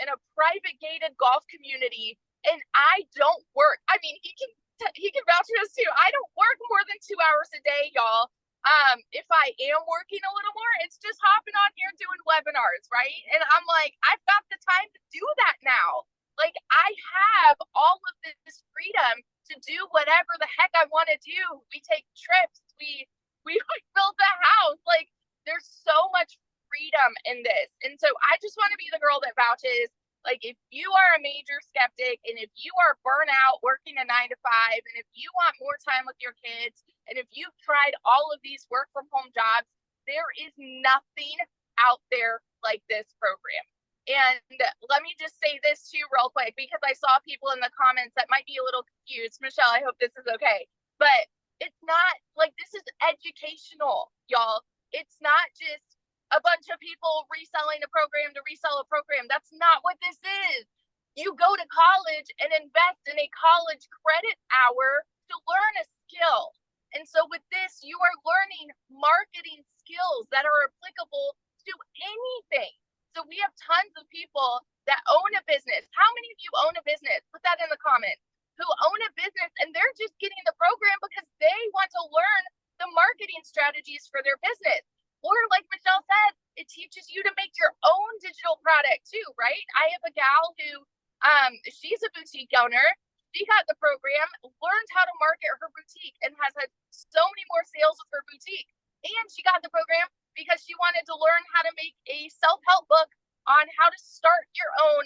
in a private gated golf community. And I don't work. I mean, he can vouch for this too. I don't work more than 2 hours a day, y'all. If I am working a little more, it's just hopping on here doing webinars, right? And I'm like, I've got the time to do that now. Like, I have all of this freedom to do whatever the heck I want to do. We take trips. We built a house. Like, there's so much freedom in this. And so I just want to be the girl that vouches. Like, if you are a major skeptic and if you are burnt out working a 9 to 5, and if you want more time with your kids, and if you've tried all of these work from home jobs, there is nothing out there like this program. And let me just say this too real quick, because I saw people in the comments that might be a little confused. Michelle, I hope this is okay. But it's not like, this is educational, y'all. It's not just a bunch of people reselling a program to resell a program. That's not what this is. You go to college and invest in a college credit hour to learn a skill. And so with this, you are learning marketing skills that are applicable to anything. So we have tons of people that own a business. How many of you own a business? Put that in the comments. Who own a business and they're just getting the program because they want to learn the marketing strategies for their business. Or like Michelle said, it teaches you to make your own digital product too, right? I have a gal who, she's a boutique owner. She got the program, learned how to market her boutique, and has had so many more sales with her boutique. And she got the program because she wanted to learn how to make a self-help book on how to start your own,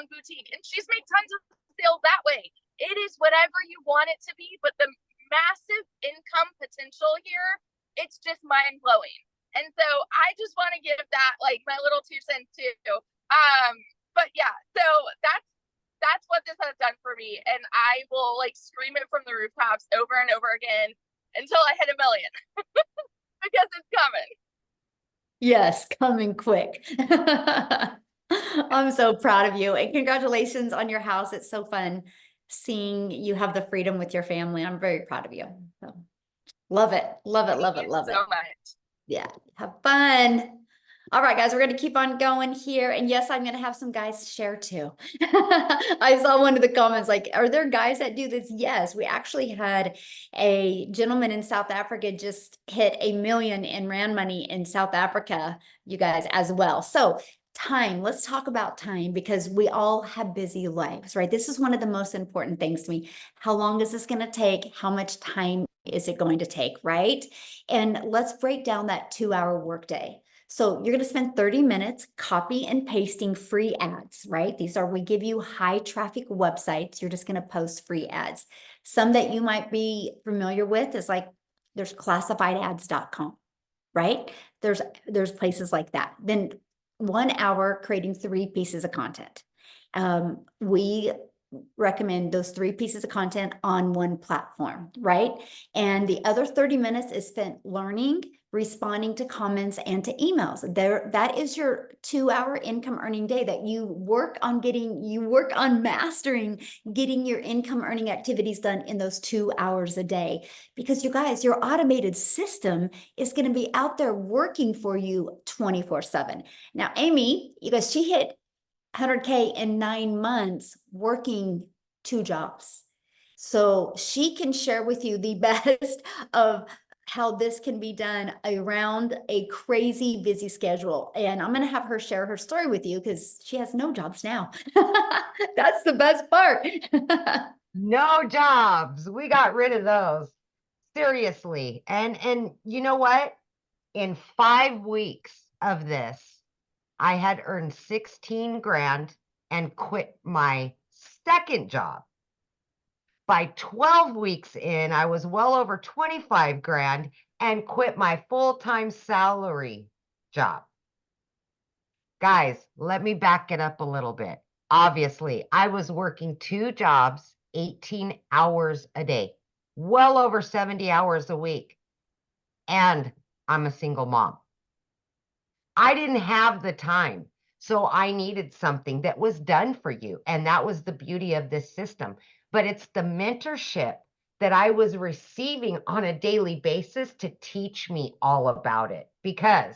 boutique. And she's made tons of sales that way. It is whatever you want it to be, but the massive income potential here, it's just mind blowing. And so I just want to give that like my little 2 cents too. But yeah, so that's what this has done for me. And I will like scream it from the rooftops over and over again until I hit 1 million because it's coming. Yes, coming quick. I'm so proud of you, and congratulations on your house. It's so fun seeing you have the freedom with your family. I'm very proud of you. So, love it. Love it. Love it. Love it. So much. Yeah. Have fun. All right, guys, we're going to keep on going here. And yes, I'm going to have some guys share too. I saw one of the comments like, are there guys that do this? Yes, we actually had a gentleman in South Africa just hit 1 million in Rand money in South Africa, you guys, as well. So time, let's talk about time, because we all have busy lives, right? This is one of the most important things to me. How long is this going to take? How much time is it going to take, right? And let's break down that 2-hour workday. So you're going to spend 30 minutes copy and pasting free ads, right? We give you high traffic websites. You're just going to post free ads. Some that you might be familiar with is like, there's classifiedads.com, right? There's places like that. Then 1 hour creating 3 pieces of content. We recommend those 3 pieces of content on one platform, right? And the other 30 minutes is spent learning, responding to comments and to emails. That is your 2-hour income earning day that you work on mastering, getting your income earning activities done in those 2 hours a day. Because you guys, your automated system is going to be out there working for you 24/7. Now, Amy, you guys, she hit 100K in 9 months working 2 jobs. So she can share with you the best of how this can be done around a crazy busy schedule. And I'm going to have her share her story with you because she has no jobs now. That's the best part. No jobs. We got rid of those. Seriously. And you know what? In 5 weeks of this, I had earned 16 grand and quit my second job. By 12 weeks in, I was well over 25 grand and quit my full-time salary job. Guys, let me back it up a little bit. Obviously, I was working 2 jobs, 18 hours a day, well over 70 hours a week. And I'm a single mom. I didn't have the time. So I needed something that was done for you. And that was the beauty of this system. But it's the mentorship that I was receiving on a daily basis to teach me all about it, because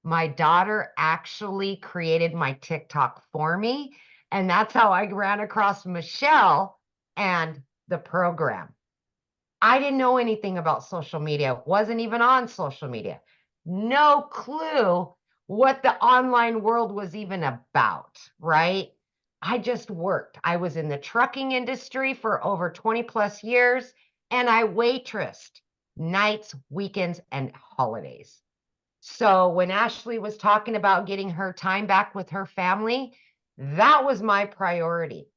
my daughter actually created my TikTok for me. And that's how I ran across Michelle and the program. I didn't know anything about social media, wasn't even on social media. No clue what the online world was even about, right? I just worked. I was in the trucking industry for over 20 plus years, and I waitressed nights, weekends, and holidays. So when Ashley was talking about getting her time back with her family, that was my priority.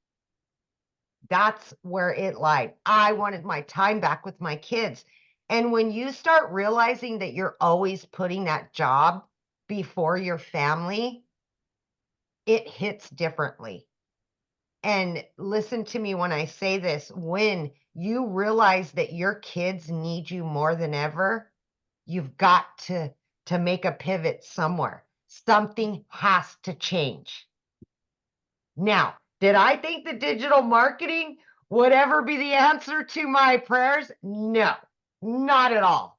That's where it lied. I wanted my time back with my kids. And when you start realizing that you're always putting that job before your family, it hits differently. And listen to me when I say this, when you realize that your kids need you more than ever, you've got to make a pivot somewhere. Something has to change. Now, did I think that digital marketing would ever be the answer to my prayers? No, not at all.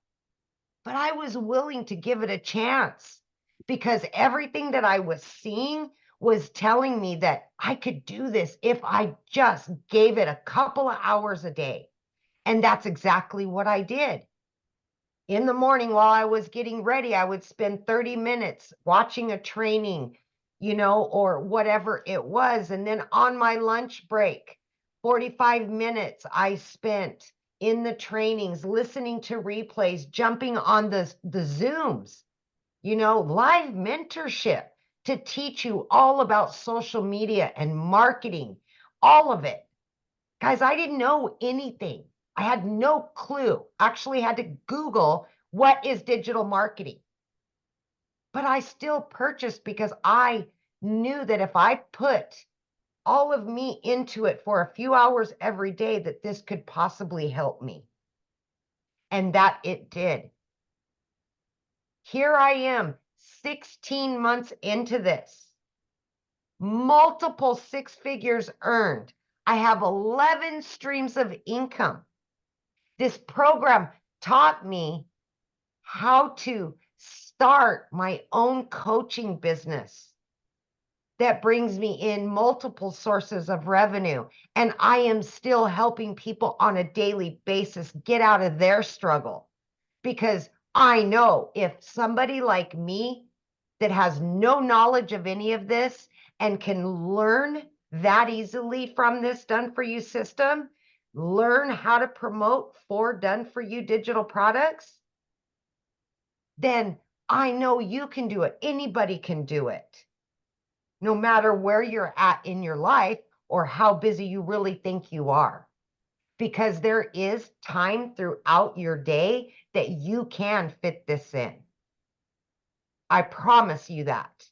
But I was willing to give it a chance because everything that I was seeing was telling me that I could do this if I just gave it a couple of hours a day. And that's exactly what I did. In the morning while I was getting ready, I would spend 30 minutes watching a training, or whatever it was. And then on my lunch break, 45 minutes I spent in the trainings, listening to replays, jumping on the Zooms, live mentorship to teach you all about social media and marketing, all of it. Guys, I didn't know anything. I had no clue. Actually had to Google what is digital marketing. But I still purchased because I knew that if I put all of me into it for a few hours every day, that this could possibly help me. And that it did. Here I am, 16 months into this. Multiple six figures earned. I have 11 streams of income. This program taught me how to start my own coaching business that brings me in multiple sources of revenue. And I am still helping people on a daily basis get out of their struggle, because I know if somebody like me that has no knowledge of any of this and can learn that easily from this done for you system, learn how to promote for done for you digital products, then I know you can do it. Anybody can do it, no matter where you're at in your life or how busy you really think you are. Because there is time throughout your day that you can fit this in. I promise you that.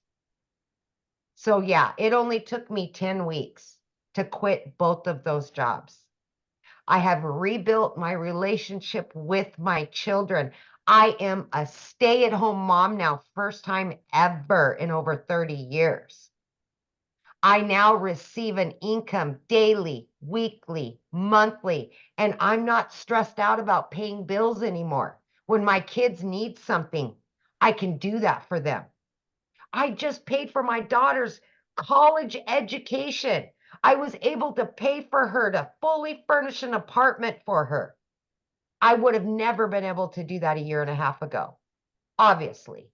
So yeah, it only took me 10 weeks to quit both of those jobs. I have rebuilt my relationship with my children. I am a stay-at-home mom now, first time ever in over 30 years. I now receive an income daily, weekly, monthly, and I'm not stressed out about paying bills anymore. When my kids need something, I can do that for them. I just paid for my daughter's college education. I was able to pay for her to fully furnish an apartment for her. I would have never been able to do that a year and a half ago. Obviously,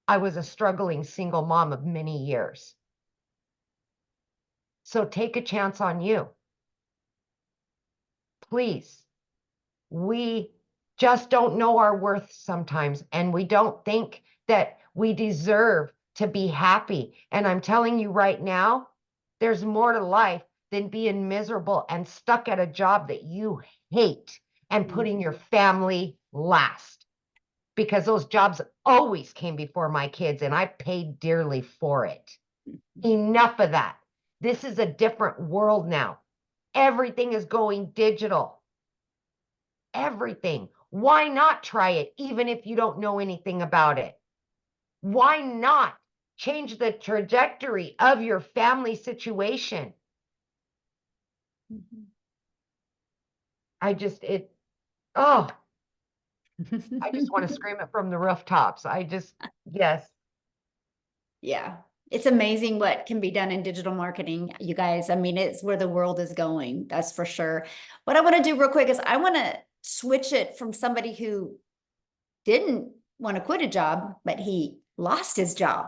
I was a struggling single mom of many years. So take a chance on you. Please. We just don't know our worth sometimes, and we don't think that we deserve to be happy. And I'm telling you right now, there's more to life than being miserable and stuck at a job that you hate and putting your family last. Because those jobs always came before my kids, and I paid dearly for it. Enough of that. This is a different world now. Everything is going digital. Everything. Why not try it, even if you don't know anything about it? Why not change the trajectory of your family situation. Mhm. I just want to scream it from the rooftops. Yes. Yeah. It's amazing what can be done in digital marketing, you guys. I mean, it's where the world is going. That's for sure. What I want to do real quick is I want to switch it from somebody who didn't want to quit a job, but he lost his job.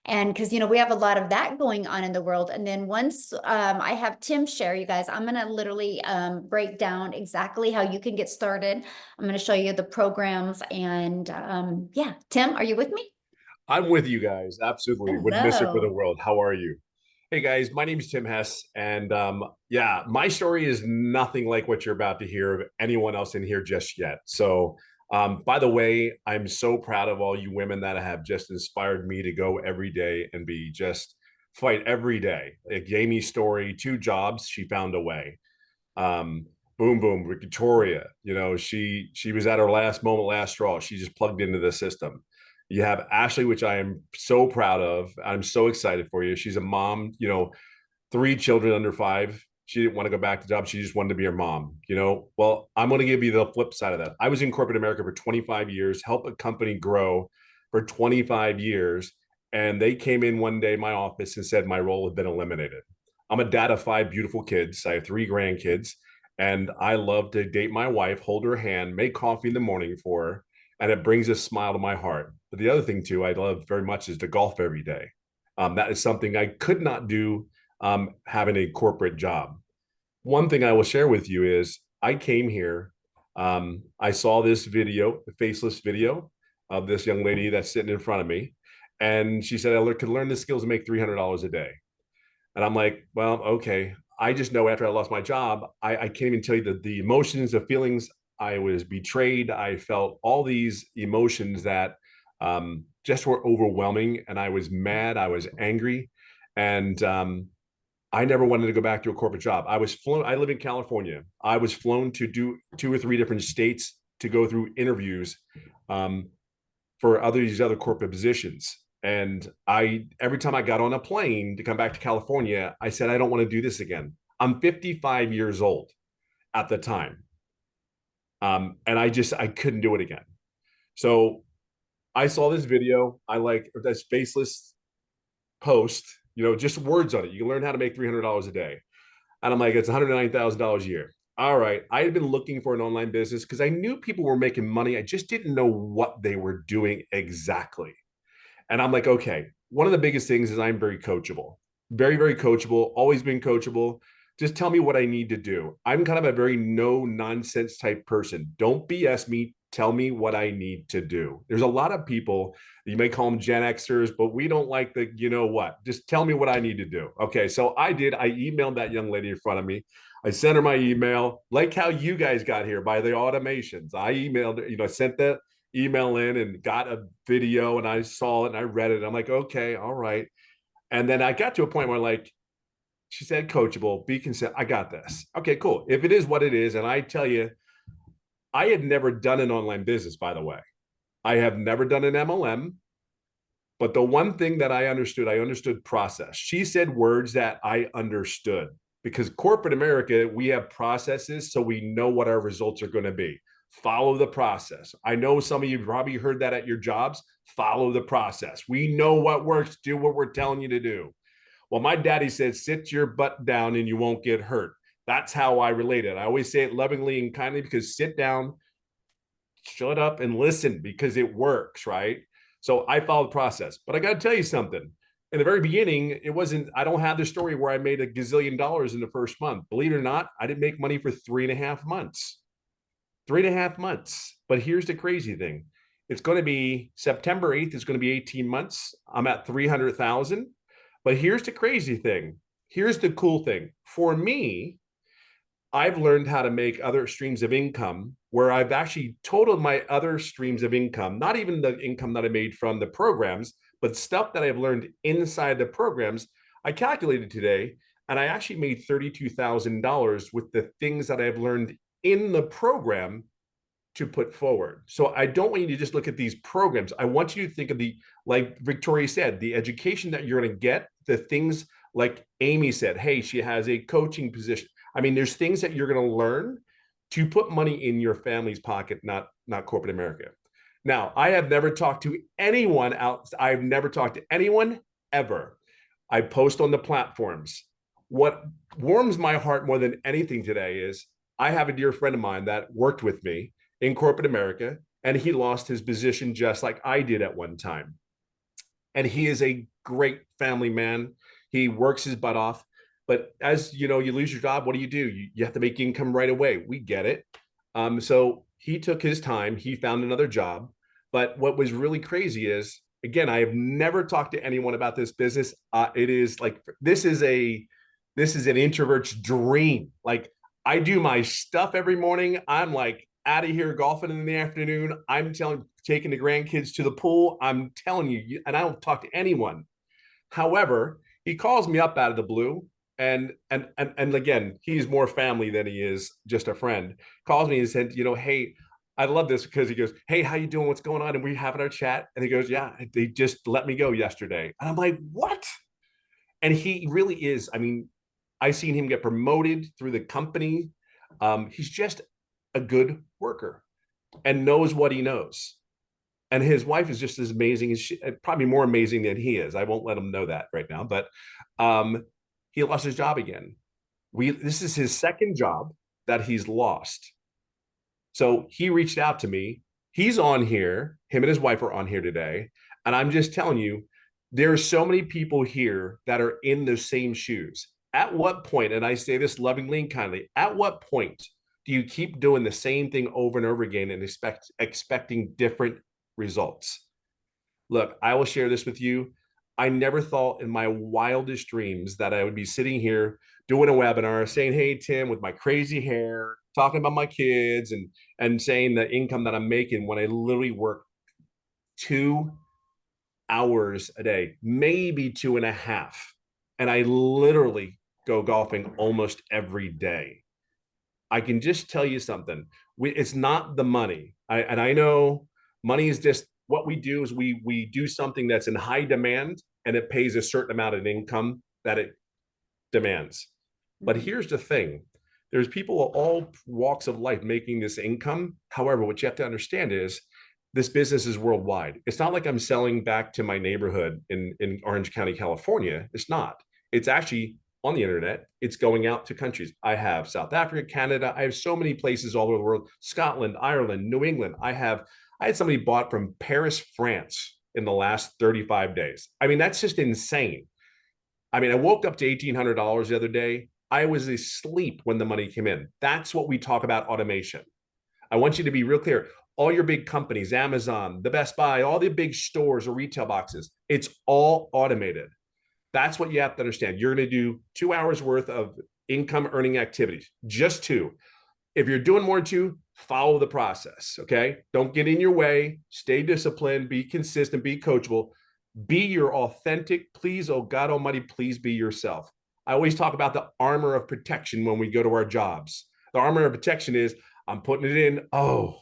And because, we have a lot of that going on in the world. And then once I have Tim share, you guys, I'm going to literally break down exactly how you can get started. I'm going to show you the programs. And yeah, Tim, are you with me? I'm with you guys. Absolutely. Wouldn't miss it for the Hello. world. How are you? Hey guys, my name is Tim Hess. And yeah, my story is nothing like what you're about to hear of anyone else in here just yet. So, by the way, I'm so proud of all you women that have just inspired me to go every day and be just fight every day. Like Jamie's story, 2 jobs, she found a way. um boom boom Victoria, she was at her last moment, last straw. She just plugged into the system. You have Ashley, which I am so proud of. I'm so excited for you. She's a mom, 3 children under 5. She didn't want to go back to job. She just wanted to be her mom. Well, I'm going to give you the flip side of that. I was in corporate America for 25 years, helped a company grow for 25 years. And they came in one day in my office and said my role had been eliminated. I'm a dad of 5 beautiful kids. I have 3 grandkids, and I love to date my wife, hold her hand, make coffee in the morning for her, and it brings a smile to my heart. But the other thing too, I love very much is to golf every day. That is something I could not do having a corporate job. One thing I will share with you is I came here. I saw this video, the faceless video of this young lady that's sitting in front of me. And she said, I could learn the skills to make $300 a day. And I'm like, well, okay. I just know after I lost my job, I can't even tell you the emotions, the feelings. I was betrayed. I felt all these emotions that just were overwhelming. And I was mad. I was angry. And I never wanted to go back to a corporate job. I was flown. I live in California. I was flown to do 2 or 3 different states to go through interviews um, for these other corporate positions. And every time I got on a plane to come back to California, I said, I don't want to do this again. I'm 55 years old at the time. And I couldn't do it again. So I saw this video. I like this faceless post, just words on it. You can learn how to make $300 a day. And I'm like, it's $109,000 a year. All right. I had been looking for an online business because I knew people were making money. I just didn't know what they were doing exactly. And I'm like, okay, one of the biggest things is I'm very coachable, very, very coachable, always been coachable. Just tell me what I need to do. I'm kind of a very no nonsense type person. Don't BS me. Tell me what I need to do. There's a lot of people, you may call them Gen Xers, but we don't like the, what, just tell me what I need to do. Okay. So I emailed that young lady in front of me. I sent her my email, like how you guys got here by the automations. I emailed her, sent that email in and got a video, and I saw it and I read it. I'm like, okay, all right. And then I got to a point where like, she said, coachable, be consent. I got this. Okay, cool. If it is what it is, and I tell you, I had never done an online business, by the way. I have never done an MLM. But the one thing that I understood process. She said words that I understood, because corporate America, we have processes, so we know what our results are going to be. Follow the process. I know some of you probably heard that at your jobs. Follow the process. We know what works. Do what we're telling you to do. Well, my daddy said, sit your butt down and you won't get hurt. That's how I relate it. I always say it lovingly and kindly, because sit down, shut up, and listen, because it works, right? So I followed the process. But I got to tell you something. In the very beginning, I don't have the story where I made $1 gazillion in the first month. Believe it or not, I didn't make money for 3.5 months. 3.5 months. But here's the crazy thing. It's going to be September 8th. It's going to be 18 months. I'm at 300,000. But here's the crazy thing. Here's the cool thing. For me, I've learned how to make other streams of income where I've actually totaled my other streams of income, not even the income that I made from the programs, but stuff that I've learned inside the programs. I calculated today, and I actually made $32,000 with the things that I've learned in the program to put forward. So I don't want you to just look at these programs. I want you to think of the, like Victoria said, the education that you're going to get, the things like Amy said, hey, she has a coaching position. I mean, there's things that you're going to learn to put money in your family's pocket, not corporate America. Now, I have never talked to anyone else. I've never talked to anyone ever. I post on the platforms. What warms my heart more than anything today is I have a dear friend of mine that worked with me in corporate America, and he lost his position just like I did at one time. And he is a great family man. He works his butt off. But as you know, you lose your job, what do? You have to make income right away. We get it. So he took his time. He found another job. But what was really crazy is, again, I have never talked to anyone about this business. It is like this is an introvert's dream. Like I do my stuff every morning. I'm like out of here golfing in the afternoon. Taking the grandkids to the pool. I'm telling you, and I don't talk to anyone. However, he calls me up out of the blue, and again, he's more family than he is just a friend. Calls me and said, hey, I love this because he goes, hey, how you doing? What's going on? And we having our chat, and he goes, yeah, they just let me go yesterday. And I'm like, what? And he really is. I mean, I seen him get promoted through the company. He's just a good worker and knows what he knows. And his wife is just as amazing as probably more amazing than he is. I won't let him know that right now, but he lost his job again. This is his second job that he's lost. So he reached out to me. He's on here. Him and his wife are on here today. And I'm just telling you, there are so many people here that are in those same shoes. At what point, and I say this lovingly and kindly, at what point do you keep doing the same thing over and over again and expecting different results? Look, I will share this with you. I never thought in my wildest dreams that I would be sitting here doing a webinar saying, hey, Tim, with my crazy hair, talking about my kids and saying the income that I'm making when I literally work 2 hours a day, maybe 2.5. And I literally go golfing almost every day. I can just tell you something. It's not the money. I know money is just what we do is we do something that's in high demand and it pays a certain amount of income that it demands. But here's the thing. There's people of all walks of life making this income. However, what you have to understand is this business is worldwide. It's not like I'm selling back to my neighborhood in Orange County, California. It's not. It's actually on the internet. It's going out to countries. I have South Africa, Canada. I have so many places all over the world. Scotland, Ireland, New England. I had somebody bought from Paris, France in the last 35 days. I mean, that's just insane. I mean, I woke up to $1,800 the other day. I was asleep when the money came in. That's what we talk about automation. I want you to be real clear. All your big companies, Amazon, the Best Buy, all the big stores or retail boxes, it's all automated. That's what you have to understand. You're going to do 2 hours worth of income earning activities, just 2. If you're doing more than 2, follow the process, okay? Don't get in your way. Stay disciplined, be consistent, be coachable. Be your authentic, please, oh God Almighty, please be yourself. I always talk about the armor of protection when we go to our jobs. The armor of protection is I'm putting it in. Oh,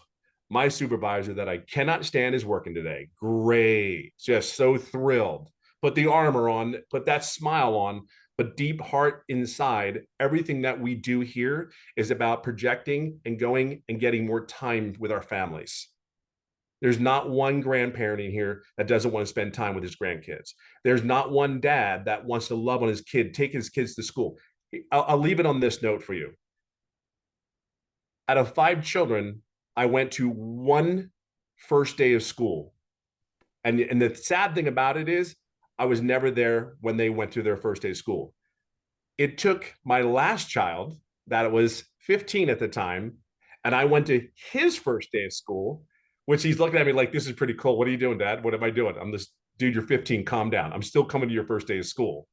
my supervisor that I cannot stand is working today. Great. Just so thrilled. Put the armor on, put that smile on, but deep heart inside, everything that we do here is about projecting and going and getting more time with our families. There's not one grandparent in here that doesn't want to spend time with his grandkids. There's not one dad that wants to love on his kid, take his kids to school. I'll leave it on this note for you. Out of 5 children, I went to 1 first day of school. And the sad thing about it is I was never there when they went to their first day of school. It took my last child, that was 15 at the time, and I went to his first day of school, which he's looking at me like, this is pretty cool. What are you doing, Dad? What am I doing? I'm this dude, you're 15, calm down. I'm still coming to your first day of school.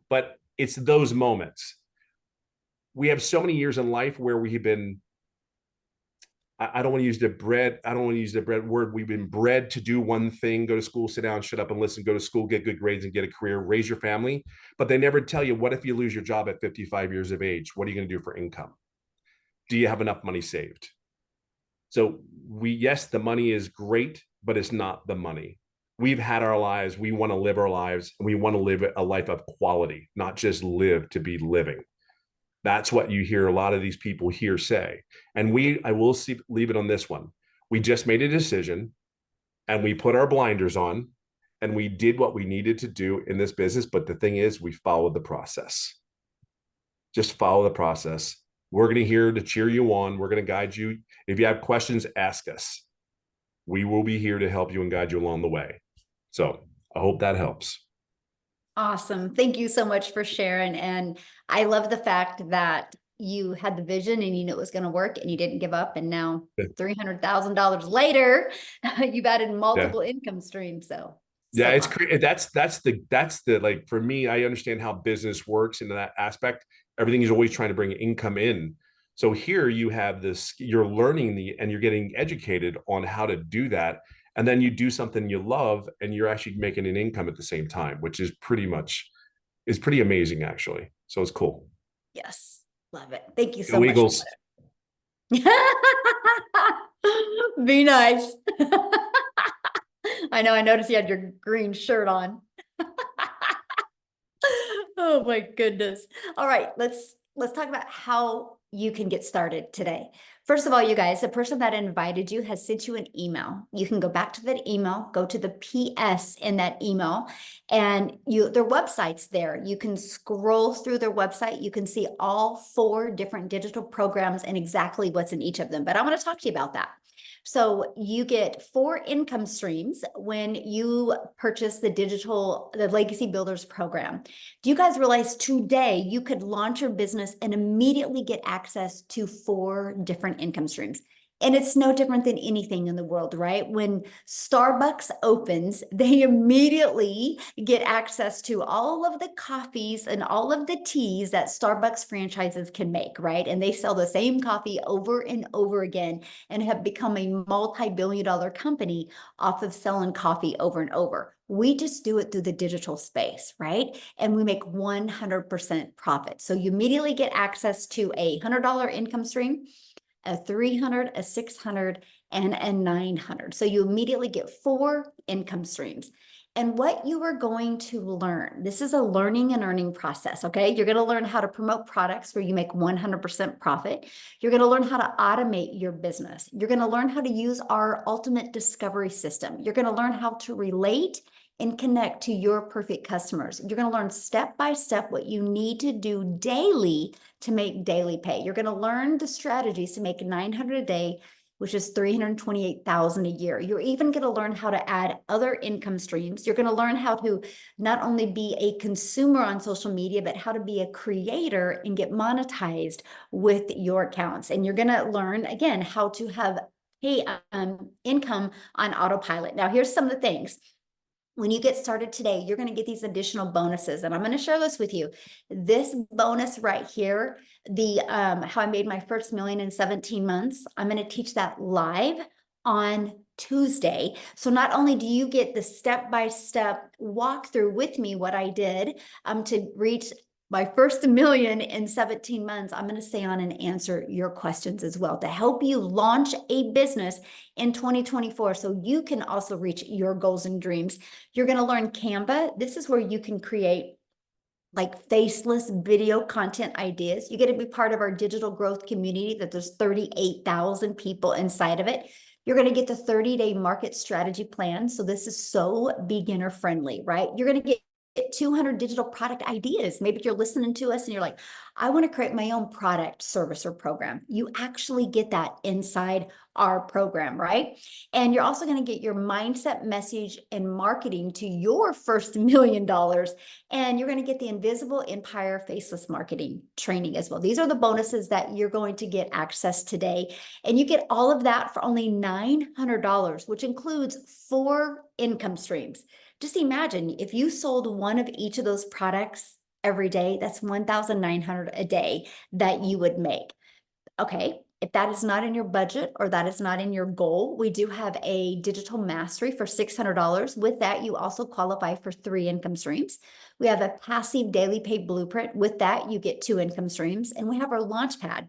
But it's those moments. We have so many years in life where we've been, I don't want to use the bread. I don't want to use the bread word. We've been bred to do one thing, go to school, sit down, shut up and listen, go to school, get good grades and get a career, raise your family. But they never tell you, what if you lose your job at 55 years of age? What are you going to do for income? Do you have enough money saved? So yes, the money is great, but it's not the money. We've had our lives. We want to live our lives, and we want to live a life of quality, not just live to be living. That's what you hear a lot of these people here say. And I will leave it on this one. We just made a decision and we put our blinders on and we did what we needed to do in this business. But the thing is, we followed the process. Just follow the process. We're going to here to cheer you on. We're going to guide you. If you have questions, ask us. We will be here to help you and guide you along the way. So I hope that helps. Awesome. Thank you so much for sharing. And I love the fact that you had the vision and you knew it was going to work and you didn't give up. And now $300,000 later, you've added multiple income streams. So it's awesome. that's the like, for me, I understand how business works in that aspect. Everything is always trying to bring income in. So here you have this, you're learning and you're getting educated on how to do that. And then you do something you love and you're actually making an income at the same time, which is pretty amazing, actually. So it's cool. Yes. Love it. Thank you so Go much. Eagles. Be nice. I know, I noticed you had your green shirt on. Oh my goodness. All right, let's talk about how you can get started today. First of all, you guys, the person that invited you has sent you an email. You can go back to that email, go to the PS in that email, and their website's there. You can scroll through their website. You can see all 4 different digital programs and exactly what's in each of them. But I want to talk to you about that. So you get 4 income streams when you purchase the Legacy Builders program. Do you guys realize today you could launch your business and immediately get access to 4 different income streams? And it's no different than anything in the world, right? When Starbucks opens, they immediately get access to all of the coffees and all of the teas that Starbucks franchises can make, right? And they sell the same coffee over and over again and have become a multi-billion-dollar company off of selling coffee over and over. We just do it through the digital space, right? And we make 100% profit. So you immediately get access to a $100 income stream, a 300, a 600, and a 900. So you immediately get 4 income streams. And what you are going to learn, this is a learning and earning process, okay? You're going to learn how to promote products where you make 100% profit. You're going to learn how to automate your business. You're going to learn how to use our ultimate discovery system. You're going to learn how to relate and connect to your perfect customers. You're going to learn step by step what you need to do daily to make daily pay. You're going to learn the strategies to make 900 a day, which is 328,000 a year. You're even going to learn how to add other income streams. You're going to learn how to not only be a consumer on social media, but how to be a creator and get monetized with your accounts. And you're going to learn, again, how to have income on autopilot. Now, here's some of the things. When you get started today, you're going to get these additional bonuses, and I'm going to share this with you. This bonus right here, the how I made my first million in 17 months, I'm going to teach that live on Tuesday. So not only do you get the step-by-step walkthrough with me, what I did to reach my first million in 17 months, I'm going to stay on and answer your questions as well to help you launch a business in 2024 so you can also reach your goals and dreams. You're going to learn Canva. This is where you can create like faceless video content ideas. You get to be part of our digital growth community that there's 38,000 people inside of it. You're going to get the 30-day market strategy plan. So this is so beginner friendly, right? You're going to get 200 digital product ideas. Maybe you're listening to us and you're like, I want to create my own product, service, or program. You actually get that inside our program, right? And you're also going to get your mindset, message, and marketing to your first $1 million. And you're going to get the Invisible Empire Faceless Marketing training as well. These are the bonuses that you're going to get access today. And you get all of that for only $900, which includes 4 income streams. Just imagine if you sold one of each of those products every day, that's $1,900 a day that you would make. Okay, if that is not in your budget or that is not in your goal, we do have a digital mastery for $600. With that, you also qualify for 3 income streams. We have a passive daily pay blueprint. With that, you get 2 income streams. And we have our launch pad.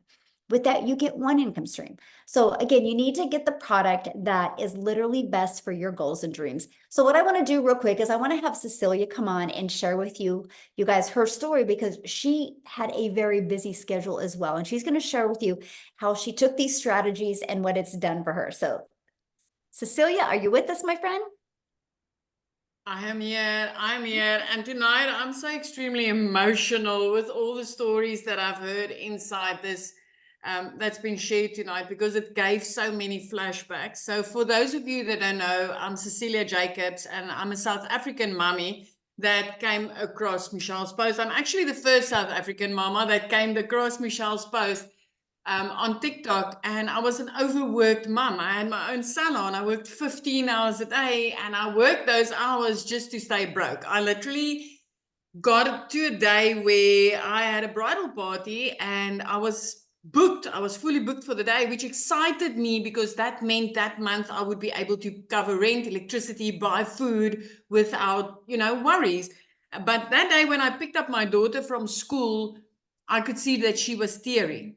With that, you get one income stream. So again, you need to get the product that is literally best for your goals and dreams. So what I want to do real quick is I want to have Cecilia come on and share with you guys her story, because she had a very busy schedule as well. And she's going to share with you how she took these strategies and what it's done for her. So Cecilia, are you with us, my friend? I am here, I'm here, and tonight I'm so extremely emotional with all the stories that I've heard inside this that's been shared tonight, because it gave so many flashbacks. So for those of you that don't know, I'm Cecilia Jacobs, and I'm a South African mummy that came across Michelle's post. I'm actually the first South African mama that came across Michelle's post on TikTok, and I was an overworked mum. I had my own salon. I worked 15 hours a day, and I worked those hours just to stay broke. I literally got to a day where I had a bridal party and I was booked. I was fully booked for the day, which excited me because that meant that month I would be able to cover rent, electricity, buy food without, worries. But that day when I picked up my daughter from school, I could see that she was teary.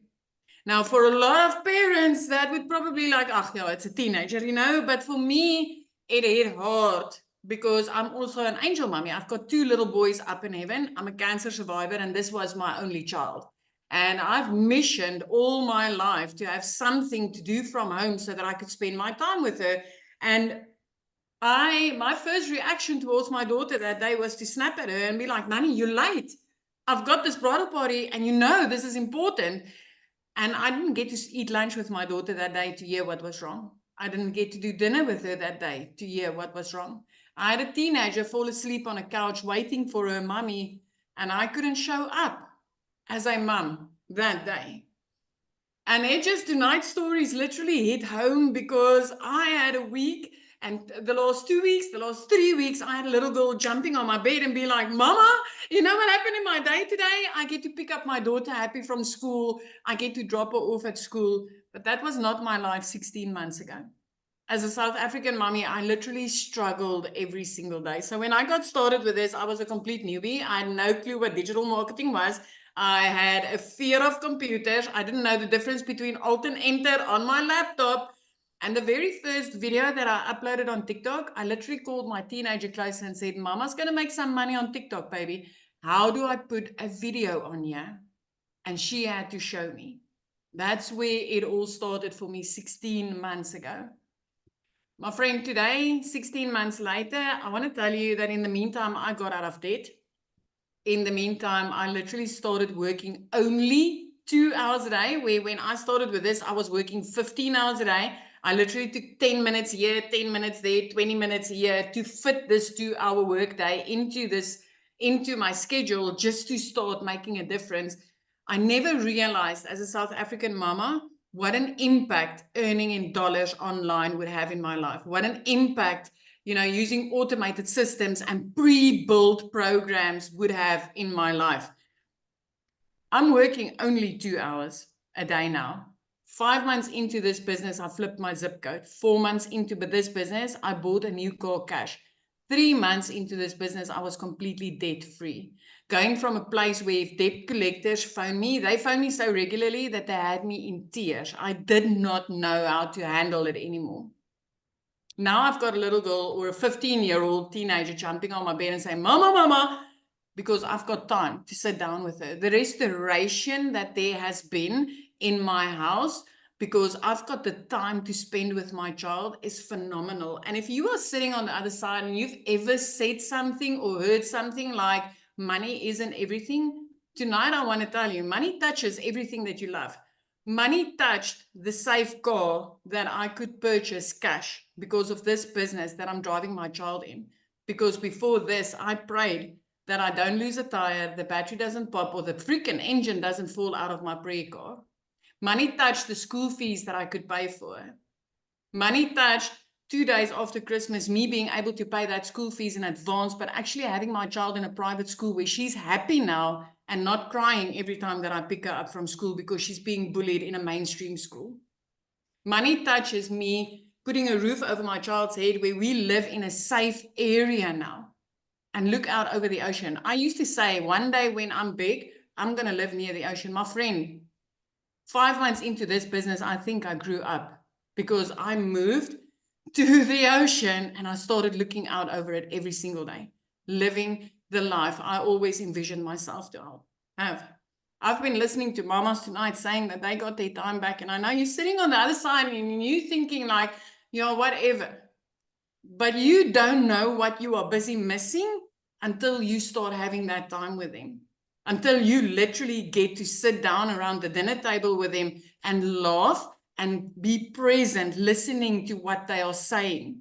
Now, for a lot of parents, that would probably like, oh, yeah, it's a teenager, But for me, it hit hard because I'm also an angel mommy. I've got 2 little boys up in heaven. I'm a cancer survivor, and this was my only child. And I've missioned all my life to have something to do from home so that I could spend my time with her. And my first reaction towards my daughter that day was to snap at her and be like, Nanny, you're late. I've got this bridal party, and this is important. And I didn't get to eat lunch with my daughter that day to hear what was wrong. I didn't get to do dinner with her that day to hear what was wrong. I had a teenager fall asleep on a couch waiting for her mommy, and I couldn't show up as a mum that day. And tonight's stories literally hit home because I had a week, and the last 2 weeks, the last 3 weeks, I had a little girl jumping on my bed and be like, Mama, you know what happened in my day today? I get to pick up my daughter happy from school. I get to drop her off at school. But that was not my life 16 months ago. As a South African mommy, I literally struggled every single day. So when I got started with this, I was a complete newbie. I had no clue what digital marketing was. I had a fear of computers. I didn't know the difference between Alt and Enter on my laptop. And the very first video that I uploaded on TikTok, I literally called my teenager close and said, Mama's going to make some money on TikTok, baby. How do I put a video on here? And she had to show me. That's where it all started for me 16 months ago. My friend, today, 16 months later, I want to tell you that in the meantime, I got out of debt. In the meantime, I literally started working only 2 hours a day, where when I started with this, I was working 15 hours a day. I literally took 10 minutes here, 10 minutes there, 20 minutes here to fit this 2-hour workday into my schedule just to start making a difference. I never realized as a South African mama what an impact earning in dollars online would have in my life. What an impact, using automated systems and pre-built programs would have in my life. I'm working only 2 hours a day now. 5 months into this business, I flipped my zip code. 4 months into this business, I bought a new car cash. 3 months into this business, I was completely debt-free. Going from a place where if debt collectors phone me, they phone me so regularly that they had me in tears. I did not know how to handle it anymore. Now I've got a little girl or a 15-year-old teenager jumping on my bed and saying, Mama, Mama, because I've got time to sit down with her. The restoration that there has been in my house because I've got the time to spend with my child is phenomenal. And if you are sitting on the other side and you've ever said something or heard something like money isn't everything, tonight I want to tell you, money touches everything that you love. Money touched the safe car that I could purchase cash because of this business that I'm driving my child in. Because before this, I prayed that I don't lose a tire, the battery doesn't pop, or the freaking engine doesn't fall out of my prayer car. Money touched the school fees that I could pay for. Money touched 2 days after Christmas, me being able to pay that school fees in advance, but actually having my child in a private school where she's happy now and not crying every time that I pick her up from school because she's being bullied in a mainstream school. Money touches me putting a roof over my child's head where we live in a safe area now and look out over the ocean. I used to say, one day when I'm big, I'm going to live near the ocean. My friend, 5 months into this business, I think I grew up because I moved to the ocean and I started looking out over it every single day, living the life I always envisioned myself to have. I've been listening to mamas tonight saying that they got their time back. And I know you're sitting on the other side and you're thinking like, whatever. But you don't know what you are busy missing until you start having that time with them. Until you literally get to sit down around the dinner table with them and laugh and be present, listening to what they are saying.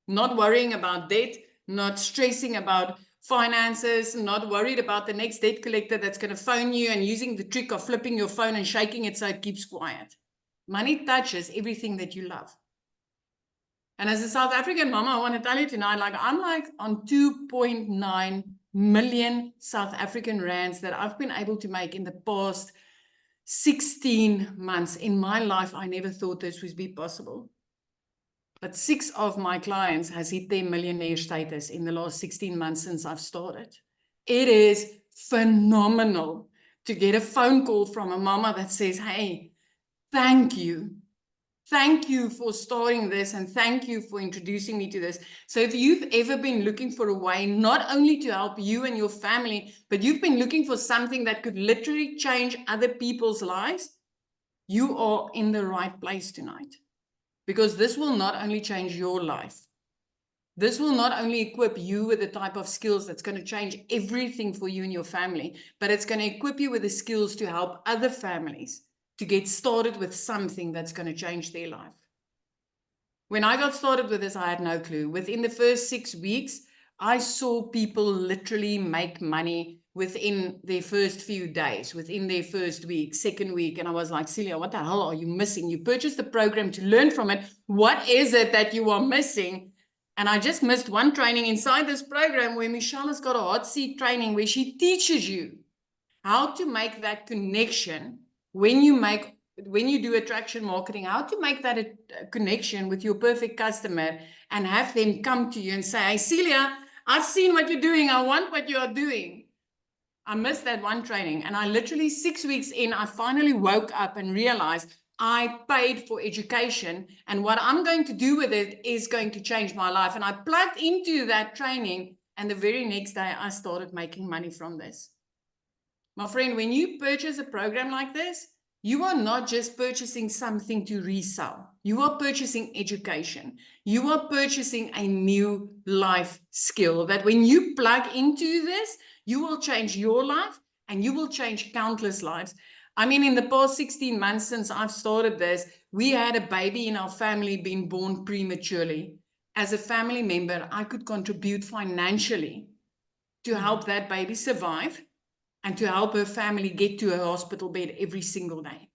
Not worrying about debt, not stressing about finances, not worried about the next debt collector that's going to phone you and using the trick of flipping your phone and shaking it so it keeps quiet. Money touches everything that you love. And as a South African mama, I want to tell you tonight, I'm on 2.9 million South African rands that I've been able to make in the past 16 months. In my life, I never thought this would be possible. But 6 of my clients has hit their millionaire status in the last 16 months since I've started. It is phenomenal to get a phone call from a mama that says, hey, thank you. Thank you for starting this and thank you for introducing me to this. So if you've ever been looking for a way not only to help you and your family, but you've been looking for something that could literally change other people's lives, you are in the right place tonight. Because this will not only change your life, this will not only equip you with the type of skills that's going to change everything for you and your family, but it's going to equip you with the skills to help other families to get started with something that's going to change their life. When I got started with this, I had no clue. Within the first 6 weeks, I saw people literally make money within their first few days, within their first week, second week. And I was like, Celia, what the hell are you missing? You purchased the program to learn from it. What is it that you are missing? And I just missed one training inside this program where Michelle has got a hot seat training where she teaches you how to make that connection when you do attraction marketing, how to make that a connection with your perfect customer and have them come to you and say, hey, Celia, I've seen what you're doing. I want what you are doing. I missed that one training. And I literally 6 weeks in, I finally woke up and realized I paid for education. And what I'm going to do with it is going to change my life. And I plugged into that training. And the very next day, I started making money from this. My friend, when you purchase a program like this, you are not just purchasing something to resell. You are purchasing education. You are purchasing a new life skill that when you plug into this, you will change your life and you will change countless lives. I mean, in the past 16 months since I've started this, we had a baby in our family being born prematurely. As a family member, I could contribute financially to help that baby survive and to help her family get to a hospital bed every single day.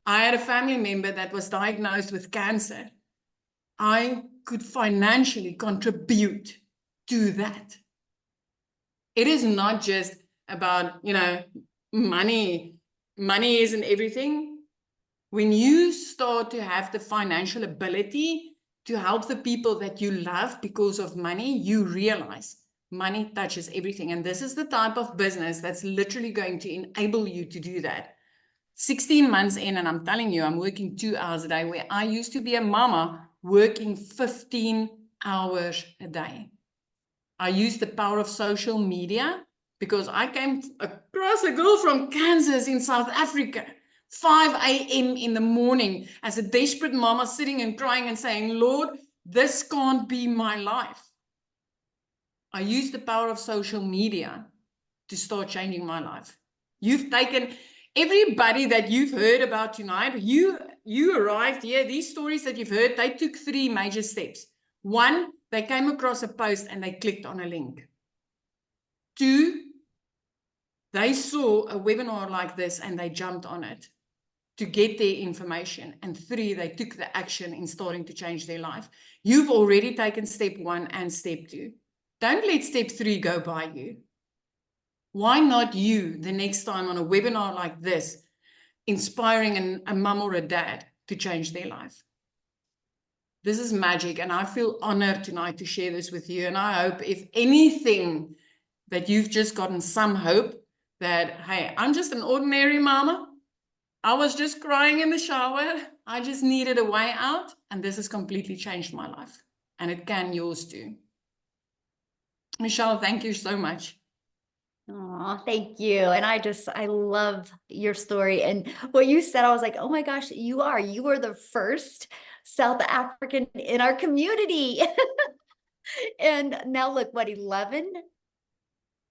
I had a family member that was diagnosed with cancer. I could financially contribute to that. It is not just about, money. Money isn't everything. When you start to have the financial ability to help the people that you love because of money, you realize money touches everything. And this is the type of business that's literally going to enable you to do that. 16 months in, and I'm telling you, I'm working 2 hours a day, where I used to be a mama working 15 hours a day. I used the power of social media because I came across a girl from Kansas in South Africa, 5 a.m. in the morning, as a desperate mama sitting and crying and saying, Lord, this can't be my life. I used the power of social media to start changing my life. You've taken everybody that you've heard about tonight, you arrived here, these stories that you've heard, they took 3 major steps. 1, they came across a post and they clicked on a link. 2, they saw a webinar like this and they jumped on it to get their information. And 3, they took the action in starting to change their life. You've already taken step 1 and step 2. Don't let step 3 go by you. Why not you the next time on a webinar like this, inspiring a mum or a dad to change their life? This is magic, and I feel honored tonight to share this with you. And I hope, if anything, that you've just gotten some hope that, hey, I'm just an ordinary mama, I was just crying in the shower. I just needed a way out, and this has completely changed my life. And it can yours too. Michelle, thank you so much. Oh, thank you. And I love your story. And what you said, I was like, oh my gosh, you were the first South African in our community. And now look, what, 11?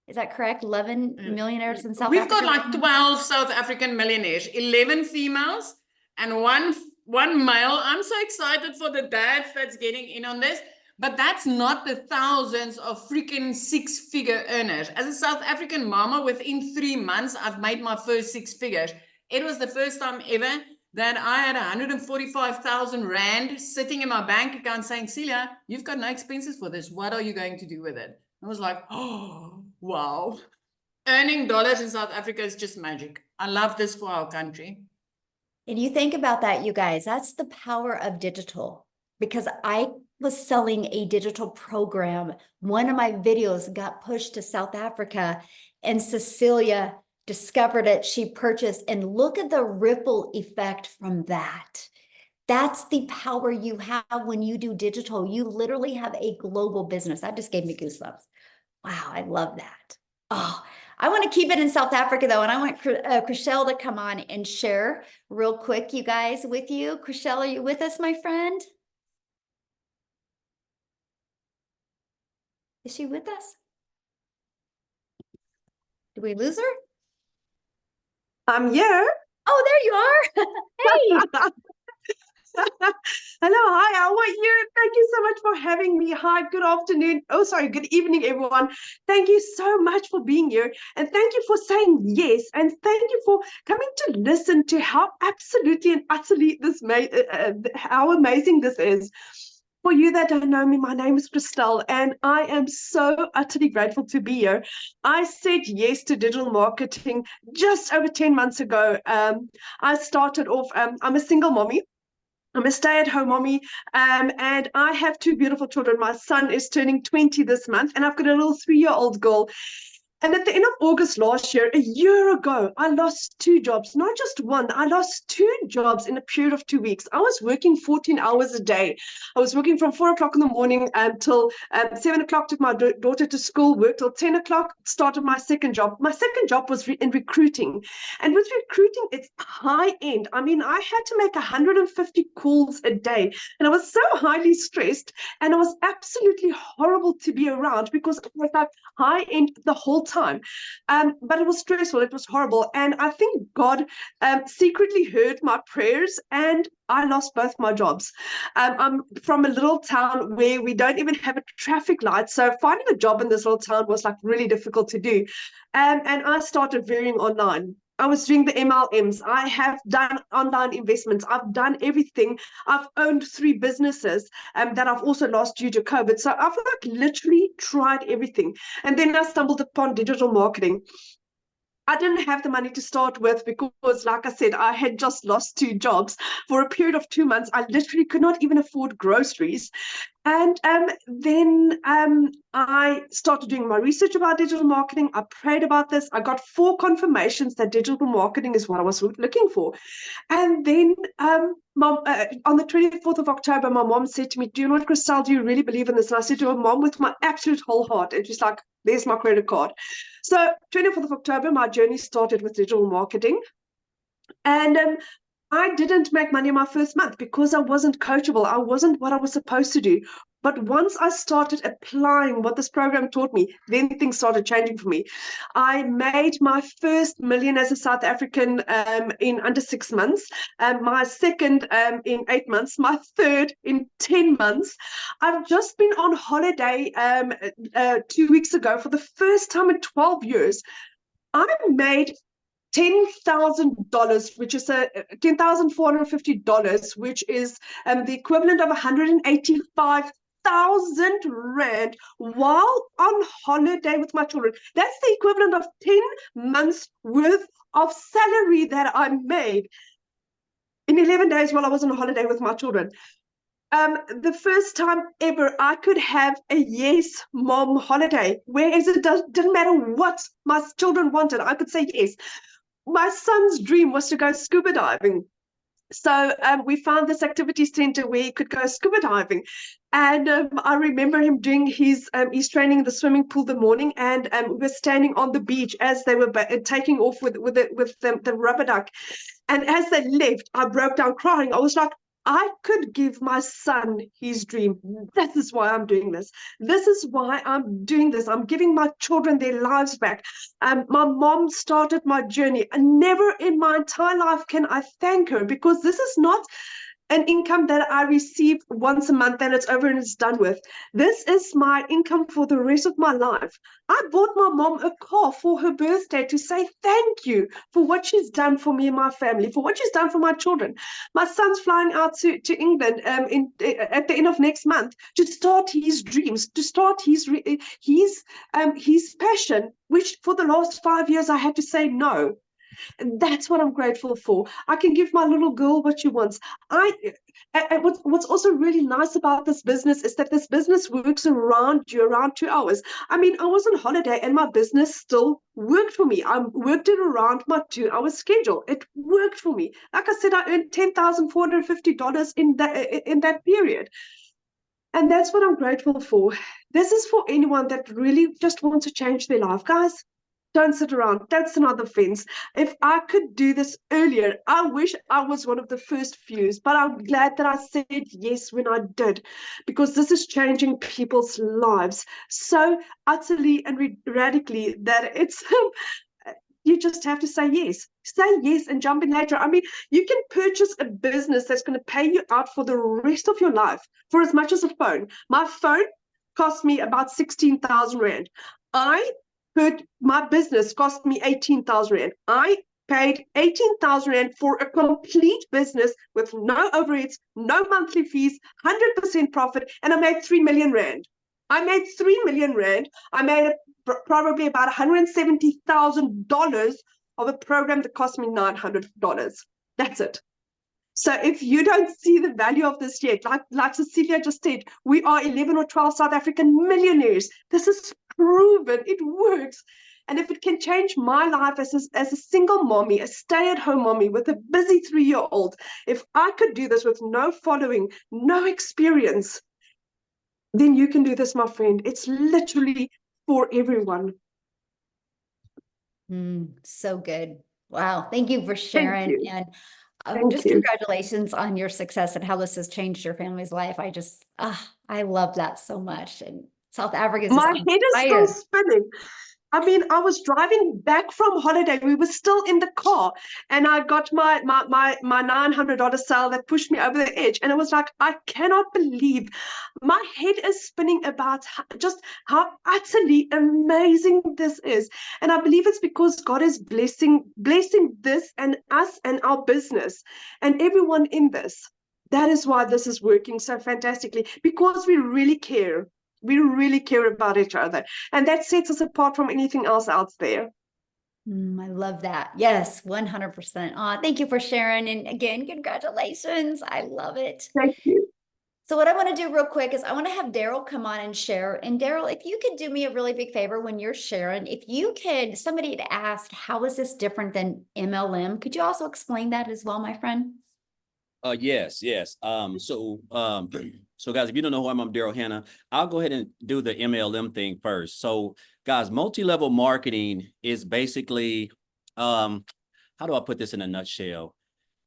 Is that correct? 11 millionaires in South We've Africa? got like 12 South African millionaires, 11 females and one male. I'm so excited for the dads that's getting in on this. But that's not the thousands of freaking six-figure earners. As a South African mama, within 3 months, I've made my first 6 figures. It was the first time ever that I had 145,000 Rand sitting in my bank account saying, Celia, you've got no expenses for this. What are you going to do with it? I was like, oh, wow. Earning dollars in South Africa is just magic. I love this for our country. And you think about that, you guys, that's the power of digital. Because I was selling a digital program. One of my videos got pushed to South Africa, and Cecilia discovered it. She purchased, and look at the ripple effect from that. That's the power you have when you do digital. You literally have a global business. That just gave me goosebumps. Wow, I love that. Oh, I want to keep it in South Africa though, and I want Chriselle to come on and share real quick, you guys, with you. Chriselle, are you with us, my friend? Is she with us? Did we lose her? I'm here. Oh, there you are. Hey. Hello, hi, how are you? Thank you so much for having me. Hi, good afternoon. Oh, sorry, good evening, everyone. Thank you so much for being here. And thank you for saying yes. And thank you for coming to listen to how absolutely and utterly how amazing this is. For you that don't know me, my name is Christelle, and I am so utterly grateful to be here. I said yes to digital marketing just over 10 months ago. I started off, I'm a single mommy. I'm a stay-at-home mommy, and I have 2 beautiful children. My son is turning 20 this month, and I've got a little 3-year-old girl. And at the end of August last year, a year ago, I lost 2 jobs, not just one. I lost 2 jobs in a period of 2 weeks. I was working 14 hours a day. I was working from 4 o'clock in the morning until 7 o'clock, took my daughter to school, worked till 10 o'clock, started my second job. My second job was in recruiting. And with recruiting, it's high end. I mean, I had to make 150 calls a day. And I was so highly stressed. And it was absolutely horrible to be around because I was like high end the whole time. But it was stressful. It was horrible. And I think God secretly heard my prayers, and I lost both my jobs. I'm from a little town where we don't even have a traffic light. So finding a job in this little town was like really difficult to do. And I started veering online. I was doing the MLMs. I have done online investments. I've done everything. I've owned 3 businesses that I've also lost due to COVID. So I've like literally tried everything. And then I stumbled upon digital marketing. I didn't have the money to start with because, like I said, I had just lost 2 jobs for a period of 2 months. I literally could not even afford groceries. And then I started doing my research about digital marketing. I prayed about this. I got 4 confirmations that digital marketing is what I was looking for. And then on the 24th of October, my mom said to me, do you know what, Christelle, do you really believe in this? And I said to her, Mom, with my absolute whole heart. And she's like, there's my credit card. So 24th of October, my journey started with digital marketing. And I didn't make money in my first month because I wasn't coachable. I wasn't what I was supposed to do. But once I started applying what this program taught me, then things started changing for me. I made my first million as a South African in under 6 months, my second in 8 months, my third in 10 months. I've just been on holiday 2 weeks ago for the first time in 12 years. I made $10,000, which is $10,450, which is the equivalent of 185,000 Rand while on holiday with my children. That's the equivalent of 10 months worth of salary that I made in 11 days while I was on holiday with my children. The first time ever I could have a yes mom holiday, whereas it didn't matter what my children wanted, I could say yes. my son's dream was to go scuba diving. So we found this activity center where he could go scuba diving. And I remember him doing his training in the swimming pool the morning, and we were standing on the beach as they were taking off with the rubber duck. And as they left, I broke down crying. I was like, I could give my son his dream. That is why I'm doing this. This is why I'm doing this. I'm giving my children their lives back. My mom started my journey, and never in my entire life can I thank her, because this is not an income that I receive once a month and it's over and it's done with. This is my income for the rest of my life. I bought my mom a car for her birthday to say thank you for what she's done for me and my family, for what she's done for my children. My son's flying out to England at the end of next month to start his dreams, to start his passion, which for the last 5 years I had to say no. And that's what I'm grateful for. I can give my little girl what she wants. What's also really nice about this business is that this business works around you, around 2 hours. I mean, I was on holiday and my business still worked for me. I worked it around my 2 hour schedule. It worked for me. Like I said, I earned $10,450 in that period. And that's what I'm grateful for. This is for anyone that really just wants to change their life, guys. Don't sit around. That's another fence. If I could do this earlier, I wish I was one of the first few, but I'm glad that I said yes when I did, because this is changing people's lives so utterly and radically that it's you just have to say yes. Say yes and jump in later. I mean, you can purchase a business that's going to pay you out for the rest of your life for as much as a phone. My phone cost me about 16,000 Rand. My business cost me 18,000 Rand. I paid 18,000 Rand for a complete business with no overheads, no monthly fees, 100% profit, and I made 3 million Rand. I made 3 million Rand. I made probably about $170,000 of a program that cost me $900. That's it. So if you don't see the value of this yet, like Cecilia just said, we are 11 or 12 South African millionaires. This is proven. It works. And if it can change my life as a single mommy, a stay-at-home mommy with a busy 3-year-old, if I could do this with no following, no experience, then you can do this, my friend. It's literally for everyone. So good. Wow. Thank you for sharing. You. And Thank you. Congratulations on your success and how this has changed your family's life. I love that so much. And South Africa is my head is still spinning. I mean, I was driving back from holiday. We were still in the car, and I got my $900 sale that pushed me over the edge. And it was like, I cannot believe my head is spinning about just how utterly amazing this is. And I believe it's because God is blessing this and us and our business and everyone in this. That is why this is working so fantastically, because we really care. We really care about each other. And that sets us apart from anything else out there. I love that. Yes, 100%. Thank you for sharing. And again, congratulations. I love it. Thank you. So what I want to do real quick is I want to have Daryl come on and share. And Daryl, if you could do me a really big favor when you're sharing, if you could, somebody had asked, how is this different than MLM? Could you also explain that as well, my friend? Yes. So guys, if you don't know who I'm Daryl Hannah. I'll go ahead and do the MLM thing first. So guys, multi-level marketing is basically, how do I put this in a nutshell?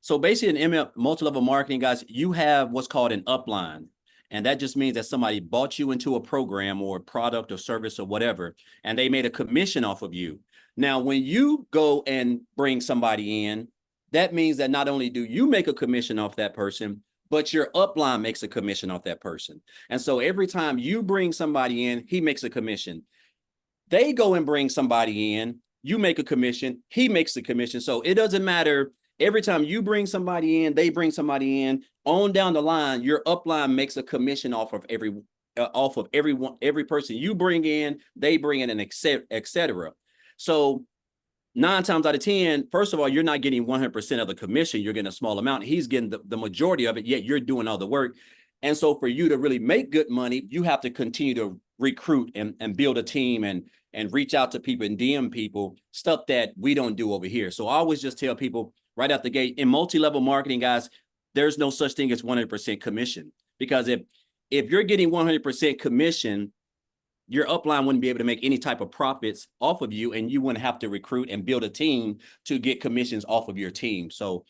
So basically in multi-level marketing, guys, you have what's called an upline. And that just means that somebody bought you into a program or a product or service or whatever, and they made a commission off of you. Now, when you go and bring somebody in, that means that not only do you make a commission off that person, but your upline makes a commission off that person. And so every time you bring somebody in, he makes a commission. They go and bring somebody in, you make a commission, he makes a commission. So it doesn't matter. Every time you bring somebody in, they bring somebody in, on down the line, your upline makes a commission off of every person you bring in, they bring in, and et cetera. So 9 times out of 10, first of all, you're not getting 100% of the commission. You're getting a small amount. He's getting the majority of it, yet you're doing all the work. And so for you to really make good money, you have to continue to recruit and build a team and reach out to people and DM people, stuff that we don't do over here. So I always just tell people right out the gate, in multi-level marketing, guys, there's no such thing as 100% commission. Because if you're getting 100% commission, your upline wouldn't be able to make any type of profits off of you, and you wouldn't have to recruit and build a team to get commissions off of your team. So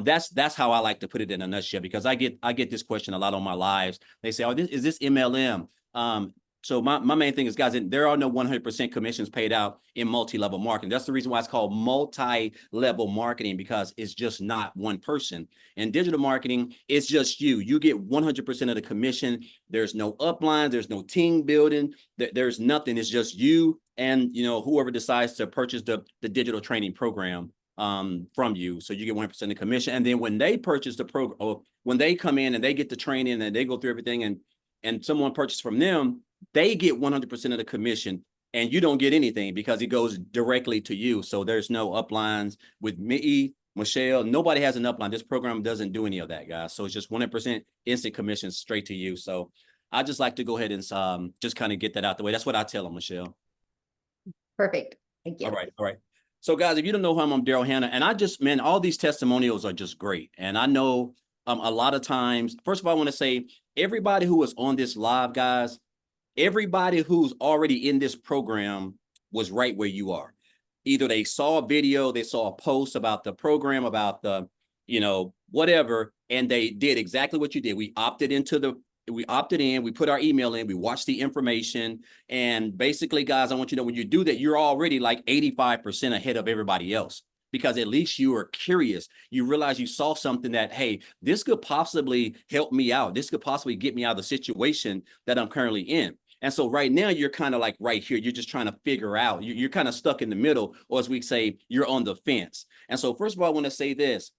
that's how I like to put it in a nutshell, because I get this question a lot on my lives. They say, "Oh, is this MLM?" So my main thing is, guys, there are no 100% commissions paid out in multi-level marketing. That's the reason why it's called multi-level marketing, because it's just not one person. In digital marketing, it's just you. You get 100% of the commission. There's no upline. There's no team building. There's nothing. It's just you and, you know, whoever decides to purchase the digital training program from you. So you get 100% of the commission. And then when they purchase the program, or when they come in and they get the training and they go through everything, and someone purchases from them, they get 100% of the commission, and you don't get anything because it goes directly to you. So there's no uplines with me, Michelle. Nobody has an upline. This program doesn't do any of that, guys. So it's just 100% instant commission straight to you. So I just like to go ahead and just kind of get that out the way. That's what I tell them, Michelle. Perfect. Thank you. All right. All right. So guys, if you don't know who I'm Daryl Hannah, and man, all these testimonials are just great. And I know a lot of times, first of all, I want to say everybody who is on this live, guys, everybody who's already in this program was right where you are. Either they saw a video, they saw a post about the program, about the, you know, whatever, and they did exactly what you did. We opted in, we put our email in, we watched the information. And basically, guys, I want you to know, when you do that, you're already like 85% ahead of everybody else, because at least you are curious. You realize you saw something that, hey, this could possibly help me out. This could possibly get me out of the situation that I'm currently in. And so right now, you're kind of like right here. You're just trying to figure out. You're kind of stuck in the middle, or as we say, you're on the fence. And so first of all, I want to say this.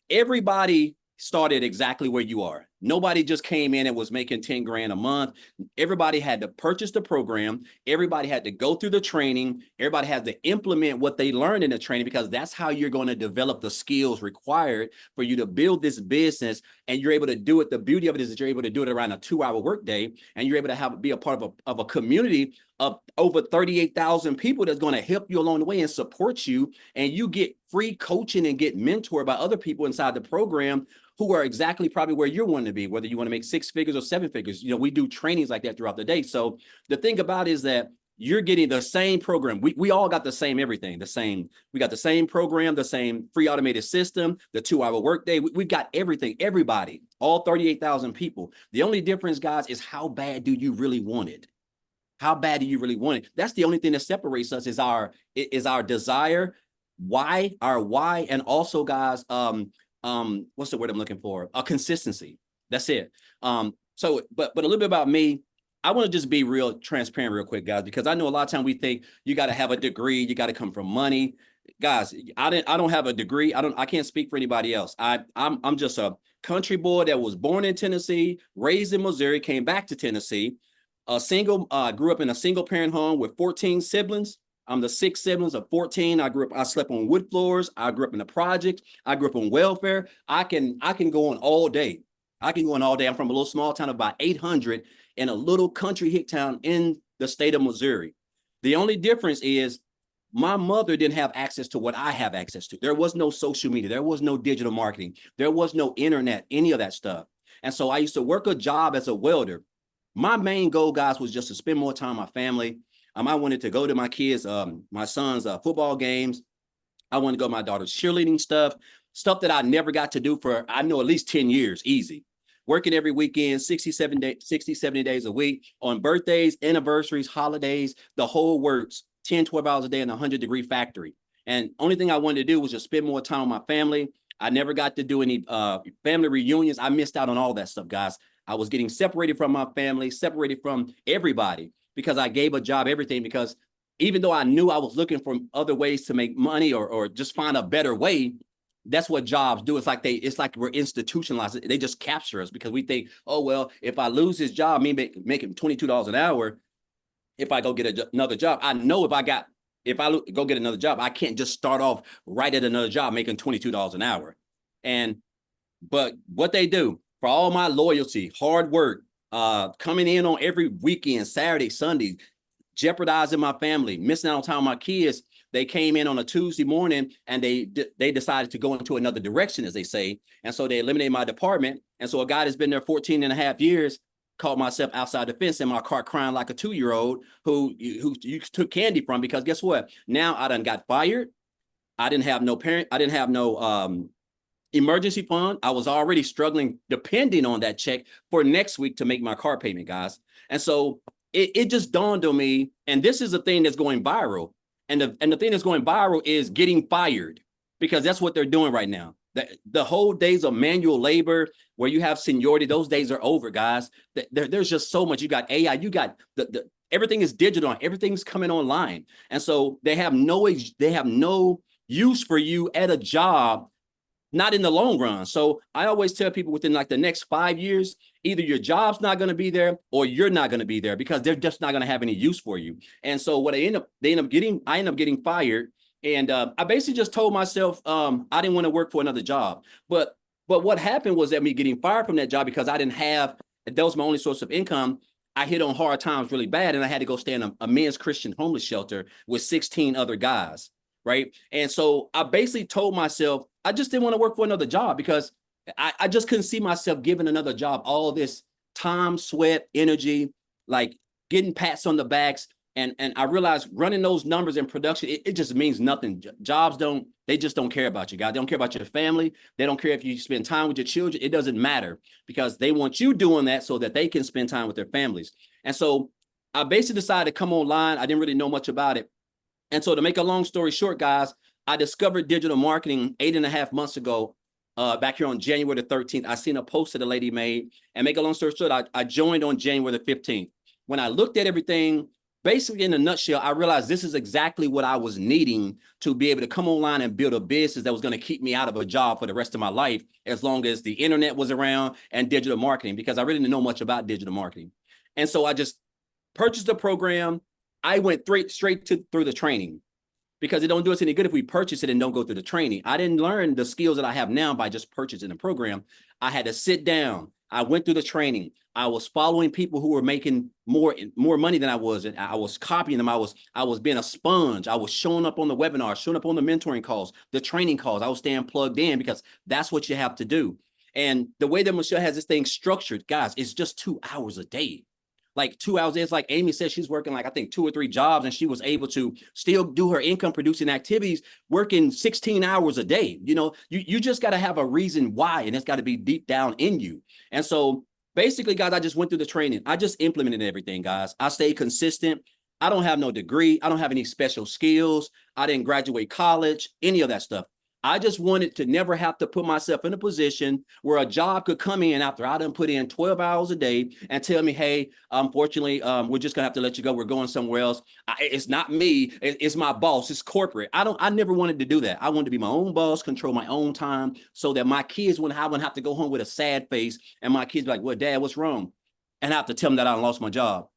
Everybody started exactly where you are. Nobody just came in and was making 10 grand a month. Everybody had to purchase the program. Everybody had to go through the training. Everybody had to implement what they learned in the training, because that's how you're going to develop the skills required for you to build this business. And you're able to do it. The beauty of it is that you're able to do it around a 2-hour workday, and you're able to be a part of a community of over 38,000 people that's going to help you along the way and support you. And you get free coaching and get mentored by other people inside the program who are exactly probably where you're wanting to be, whether you want to make 6 figures or 7 figures. You know, we do trainings like that throughout the day. So the thing about it is that you're getting the same program. We all got the same everything, we got the same program, the same free automated system, the 2-hour workday. We've got everything, everybody, all 38,000 people. The only difference, guys, is how bad do you really want it? How bad do you really want it? That's the only thing that separates us, is our desire, our why, and also, guys, what's the word I'm looking for? A consistency. That's it. So, but a little bit about me. I want to just be real transparent real quick, guys, because I know a lot of time we think you got to have a degree, you got to come from money. Guys, I don't have a degree. I can't speak for anybody else. I'm just a country boy that was born in Tennessee, raised in Missouri, came back to Tennessee, grew up in a single parent home with 14 siblings. I'm the 6th siblings of 14. I slept on wood floors. I grew up in the projects. I grew up on welfare. I can go on all day. I'm from a little small town of about 800 in a little country hick town in the state of Missouri. The only difference is my mother didn't have access to what I have access to. There was no social media. There was no digital marketing. There was no internet, any of that stuff. And so I used to work a job as a welder. My main goal, guys, was just to spend more time with my family. I wanted to go to my kids, my son's football games. I wanted to go to my daughter's cheerleading stuff that I never got to do for, I know, at least 10 years, easy. Working every weekend, 60, 70 days a week, on birthdays, anniversaries, holidays, the whole works, 10, 12 hours a day in a 100-degree factory. And only thing I wanted to do was just spend more time with my family. I never got to do any family reunions. I missed out on all that stuff, guys. I was getting separated from my family, separated from everybody, because I gave a job everything, because even though I knew I was looking for other ways to make money or just find a better way, that's what jobs do. It's like we're institutionalized. They just capture us, because we think, oh, well, if I lose this job, me making $22 an hour, if I go get another job, I know if I go get another job, I can't just start off right at another job making $22 an hour. But what they do, for all my loyalty, hard work, coming in on every weekend, Saturday, Sunday, jeopardizing my family, missing out on time with my kids. They came in on a Tuesday morning and they decided to go into another direction, as they say. And so they eliminated my department. And so a guy that's been there 14 and a half years caught myself outside the fence in my car crying like a 2-year-old who you took candy from, because guess what? Now I done got fired. I didn't have no parent. I didn't have no emergency fund. I was already struggling depending on that check for next week to make my car payment, guys. And so it just dawned on me, and this is a thing that's going viral. And the thing that's going viral is getting fired, because that's what they're doing right now. The whole days of manual labor where you have seniority, those days are over, guys. There's just so much. You got AI, you got everything is digital, everything's coming online. And so they have no use for you at a job, not in the long run. So I always tell people within like the next 5 years, either your job's not going to be there or you're not going to be there, because they're just not going to have any use for you. And so what I end up getting fired. And I basically just told myself I didn't want to work for another job. But what happened was that me getting fired from that job, because I didn't have, that was my only source of income, I hit on hard times really bad, and I had to go stay in a men's Christian homeless shelter with 16 other guys. Right. And so I basically told myself I just didn't want to work for another job, because I just couldn't see myself giving another job all this time, sweat, energy, like getting pats on the backs. And I realized running those numbers in production, it just means nothing. Jobs they just don't care about you, guys. They don't care about your family. They don't care if you spend time with your children. It doesn't matter, because they want you doing that so that they can spend time with their families. And so I basically decided to come online. I didn't really know much about it. And so to make a long story short, guys, I discovered digital marketing 8.5 months ago, back here on January the 13th. I seen a post that a lady made, and make a long story short, I joined on January the 15th. When I looked at everything, basically in a nutshell, I realized this is exactly what I was needing to be able to come online and build a business that was going to keep me out of a job for the rest of my life, as long as the internet was around and digital marketing, because I really didn't know much about digital marketing. And so I just purchased the program. I went straight through the training, because it don't do us any good if we purchase it and don't go through the training. I didn't learn the skills that I have now by just purchasing the program. I had to sit down. I went through the training. I was following people who were making more money than I was, and I was copying them. I was being a sponge. I was showing up on the webinars, showing up on the mentoring calls, the training calls. I was staying plugged in, because that's what you have to do. And the way that Michelle has this thing structured, guys, it's just 2 hours a day. Like 2 hours. It's like Amy said, she's working like, I think 2 or 3 jobs, and she was able to still do her income producing activities, working 16 hours a day. You know, you just got to have a reason why, and it's got to be deep down in you. And so basically, guys, I just went through the training. I just implemented everything, guys. I stayed consistent. I don't have no degree. I don't have any special skills. I didn't graduate college, any of that stuff. I just wanted to never have to put myself in a position where a job could come in after I done put in 12 hours a day and tell me, hey, unfortunately, we're just gonna have to let you go. We're going somewhere else. It's not me. It's my boss. It's corporate. I never wanted to do that. I wanted to be my own boss, control my own time, so that my kids wouldn't have to go home with a sad face, and my kids be like, well, Dad, what's wrong? And I have to tell them that I lost my job.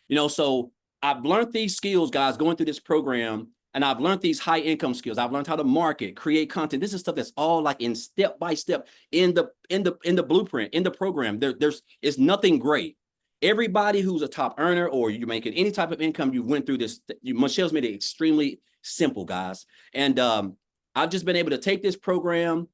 You know, so I've learned these skills, guys, going through this program. And I've learned these high income skills. I've learned how to market, create content. This is stuff that's all like in step by step in the blueprint, in the program. It's nothing great. Everybody who's a top earner, or you're making any type of income, you went through this. Michelle's made it extremely simple, guys. And I've just been able to take this program.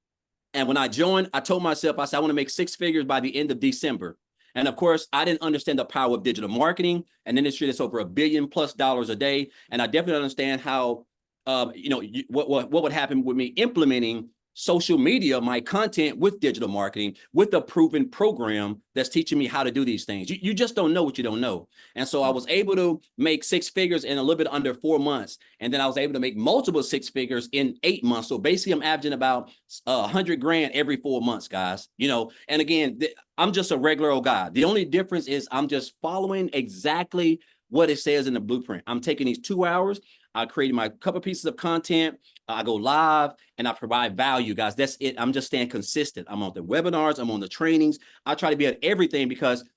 And when I joined, I told myself, I said, I want to make 6 figures by the end of December. And of course, I didn't understand the power of digital marketing, an industry that's over $1 billion+ a day. And I definitely understand how, what would happen with me implementing social media, my content with digital marketing, with a proven program that's teaching me how to do these things. You just don't know what you don't know. And so I was able to make 6 figures in a little bit under 4 months. And then I was able to make multiple 6 figures in 8 months. So basically I'm averaging about 100 grand every 4 months, guys. You know, and again, I'm just a regular old guy. The only difference is I'm just following exactly what it says in the blueprint. I'm taking these 2 hours. I created my couple pieces of content. I go live and I provide value, guys. That's it. I'm just staying consistent. I'm on the webinars. I'm on the trainings. I try to be at everything, because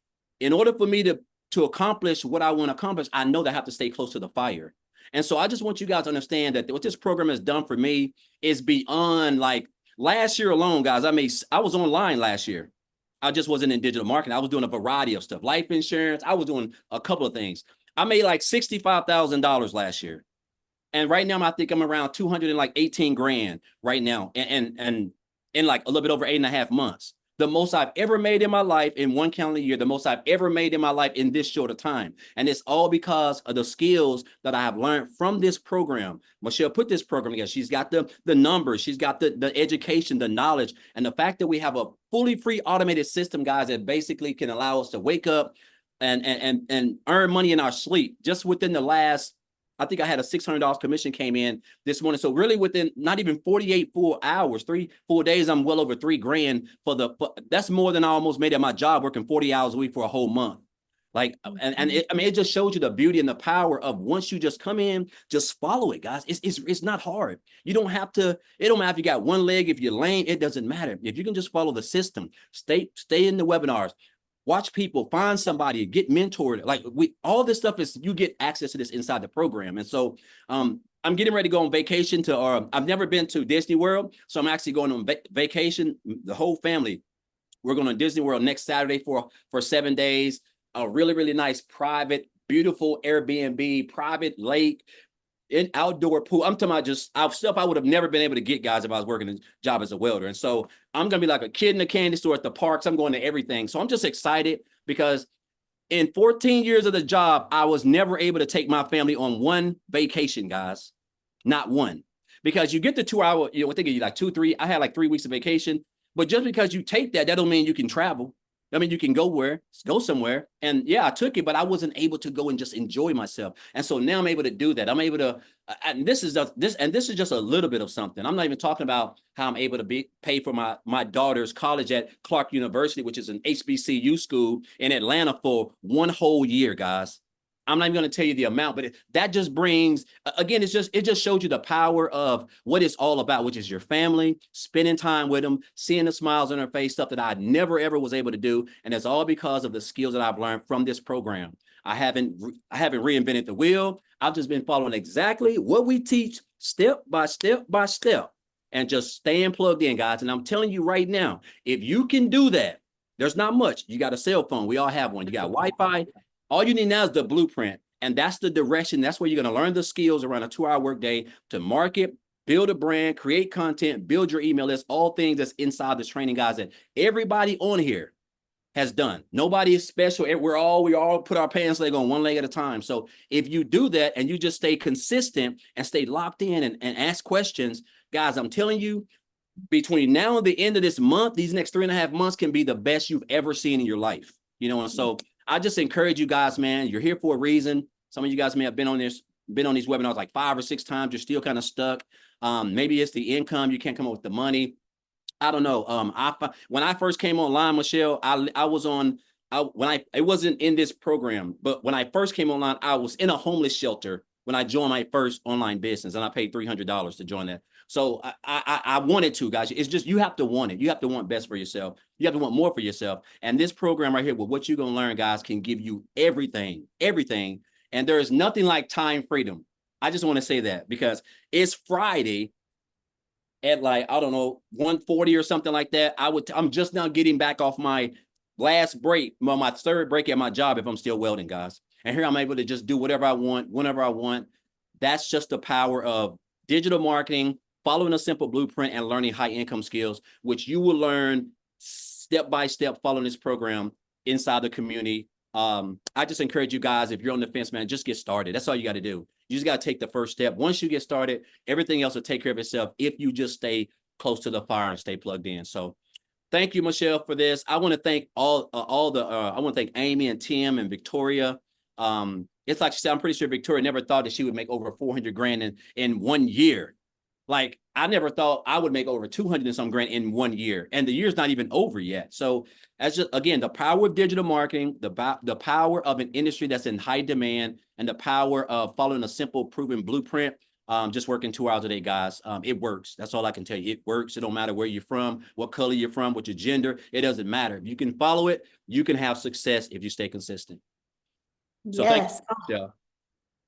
in order for me to accomplish what I want to accomplish, I know that I have to stay close to the fire. And so I just want you guys to understand that what this program has done for me is beyond, like, last year alone, guys. I was online last year. I just wasn't in digital marketing. I was doing a variety of stuff, life insurance. I was doing a couple of things. I made like $65,000 last year. And right now, I think I'm around 218 grand right now. And in like a little bit over 8.5 months. The most I've ever made in my life in one calendar year, the most I've ever made in my life in this short of time. And it's all because of the skills that I have learned from this program. Michelle put this program together. She's got the numbers, she's got the education, the knowledge, and the fact that we have a fully free automated system, guys, that basically can allow us to wake up and earn money in our sleep just within the last, I think I had a $600 commission came in this morning. So really within not even 48 full hours, 3 full days, I'm well over 3 grand that's more than I almost made at my job working 40 hours a week for a whole month. Like, it just shows you the beauty and the power of once you just come in, just follow it, guys. It's not hard. You don't have to, it don't matter if you got one leg, if you're lame, it doesn't matter. If you can just follow the system, stay in the webinars, watch people, find somebody, get mentored. Like all this stuff is, you get access to this inside the program. And so I'm getting ready to go on vacation to, I've never been to Disney World. So I'm actually going on vacation, the whole family. We're going to Disney World next Saturday for 7 days, a really, really nice, private, beautiful Airbnb, private lake, in outdoor pool. I'm talking about just stuff I would have never been able to get, guys, if I was working a job as a welder. And so I'm going to be like a kid in a candy store at the parks. I'm going to everything. So I'm just excited because in 14 years of the job, I was never able to take my family on one vacation, guys. Not one. Because you get the 2 hour, I think you like 2, 3, I had like 3 weeks of vacation. But just because you take that don't mean you can travel. I mean, you can go somewhere. And yeah, I took it, but I wasn't able to go and just enjoy myself. And so now I'm able to do that. I'm able to, and this is just a little bit of something. I'm not even talking about how I'm able to pay for my daughter's college at Clark University, which is an HBCU school in Atlanta for 1 whole year, guys. I'm not even going to tell you the amount, but that just brings, again, it just shows you the power of what it's all about, which is your family, spending time with them, seeing the smiles on their face, stuff that I never, ever was able to do. And it's all because of the skills that I've learned from this program. I haven't reinvented the wheel. I've just been following exactly what we teach step by step by step and just staying plugged in, guys. And I'm telling you right now, if you can do that, there's not much. You got a cell phone. We all have one. You got Wi-Fi. All you need now is the blueprint, and that's the direction. That's where you're going to learn the skills around a 2-hour workday to market, build a brand, create content, build your email list, all things that's inside this training, guys, that everybody on here has done. Nobody is special. We all put our pants leg on one leg at a time. So if you do that and you just stay consistent and stay locked in and ask questions, guys, I'm telling you, between now and the end of this month, these next 3.5 months can be the best you've ever seen in your life. And so I just encourage you guys, man, you're here for a reason. Some of you guys may have been on these webinars like 5 or 6 times. You're still kind of stuck. Maybe it's the income. You can't come up with the money. I don't know. When I first came online, Michelle, it wasn't in this program, but when I first came online, I was in a homeless shelter when I joined my first online business, and I paid $300 to join that. So I wanted to, guys. It's just, you have to want it. You have to want best for yourself. You have to want more for yourself. And this program right here, with what you're going to learn, guys, can give you everything. And there is nothing like time freedom. I just want to say that because it's Friday at like, I don't know, 1:40 or something like that. I'm just now getting back off my last break, my 3rd break at my job if I'm still welding, guys. And here I'm able to just do whatever I want, whenever I want. That's just the power of digital marketing, following a simple blueprint, and learning high income skills, which you will learn step by step following this program inside the community. I just encourage you guys, if you're on the fence, man, just get started. That's all you got to do. You just got to take the first step. Once you get started, everything else will take care of itself if you just stay close to the fire and stay plugged in. So thank you, Michelle, for this. I want to thank I want to thank Amy and Tim and Victoria. It's like she said, I'm pretty sure Victoria never thought that she would make over 400 grand in 1 year. Like, I never thought I would make over 200 and some grand in 1 year, and the year's not even over yet. So that's just, again, the power of digital marketing, the power of an industry that's in high demand, and the power of following a simple, proven blueprint. Just working 2 hours a day, guys. It works. That's all I can tell you. It works. It don't matter where you're from, what color you're from, what your gender. It doesn't matter. If you can follow it, you can have success if you stay consistent. So Yes. thank you.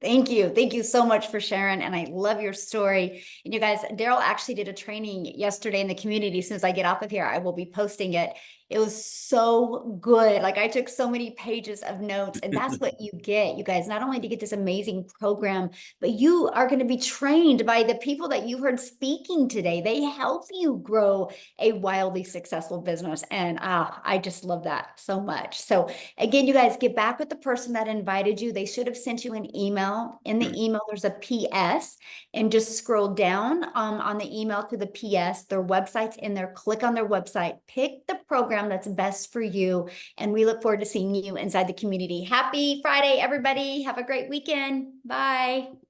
Thank you. Thank you so much for sharing. And I love your story. And you guys, Daryl actually did a training yesterday in the community. As soon as I get off of here, I will be posting it. It was so good. Like I took so many pages of notes, and that's what you get, you guys. Not only to get this amazing program, but you are going to be trained by the people that you heard speaking today. They help you grow a wildly successful business. And I just love that so much. So again, you guys get back with the person that invited you. They should have sent you an email. In the email, there's a PS, and just scroll down on the email to the PS. Their website's in there. Click on their website, pick the program that's best for you. And we look forward to seeing you inside the community. Happy Friday, everybody. Have a great weekend. Bye.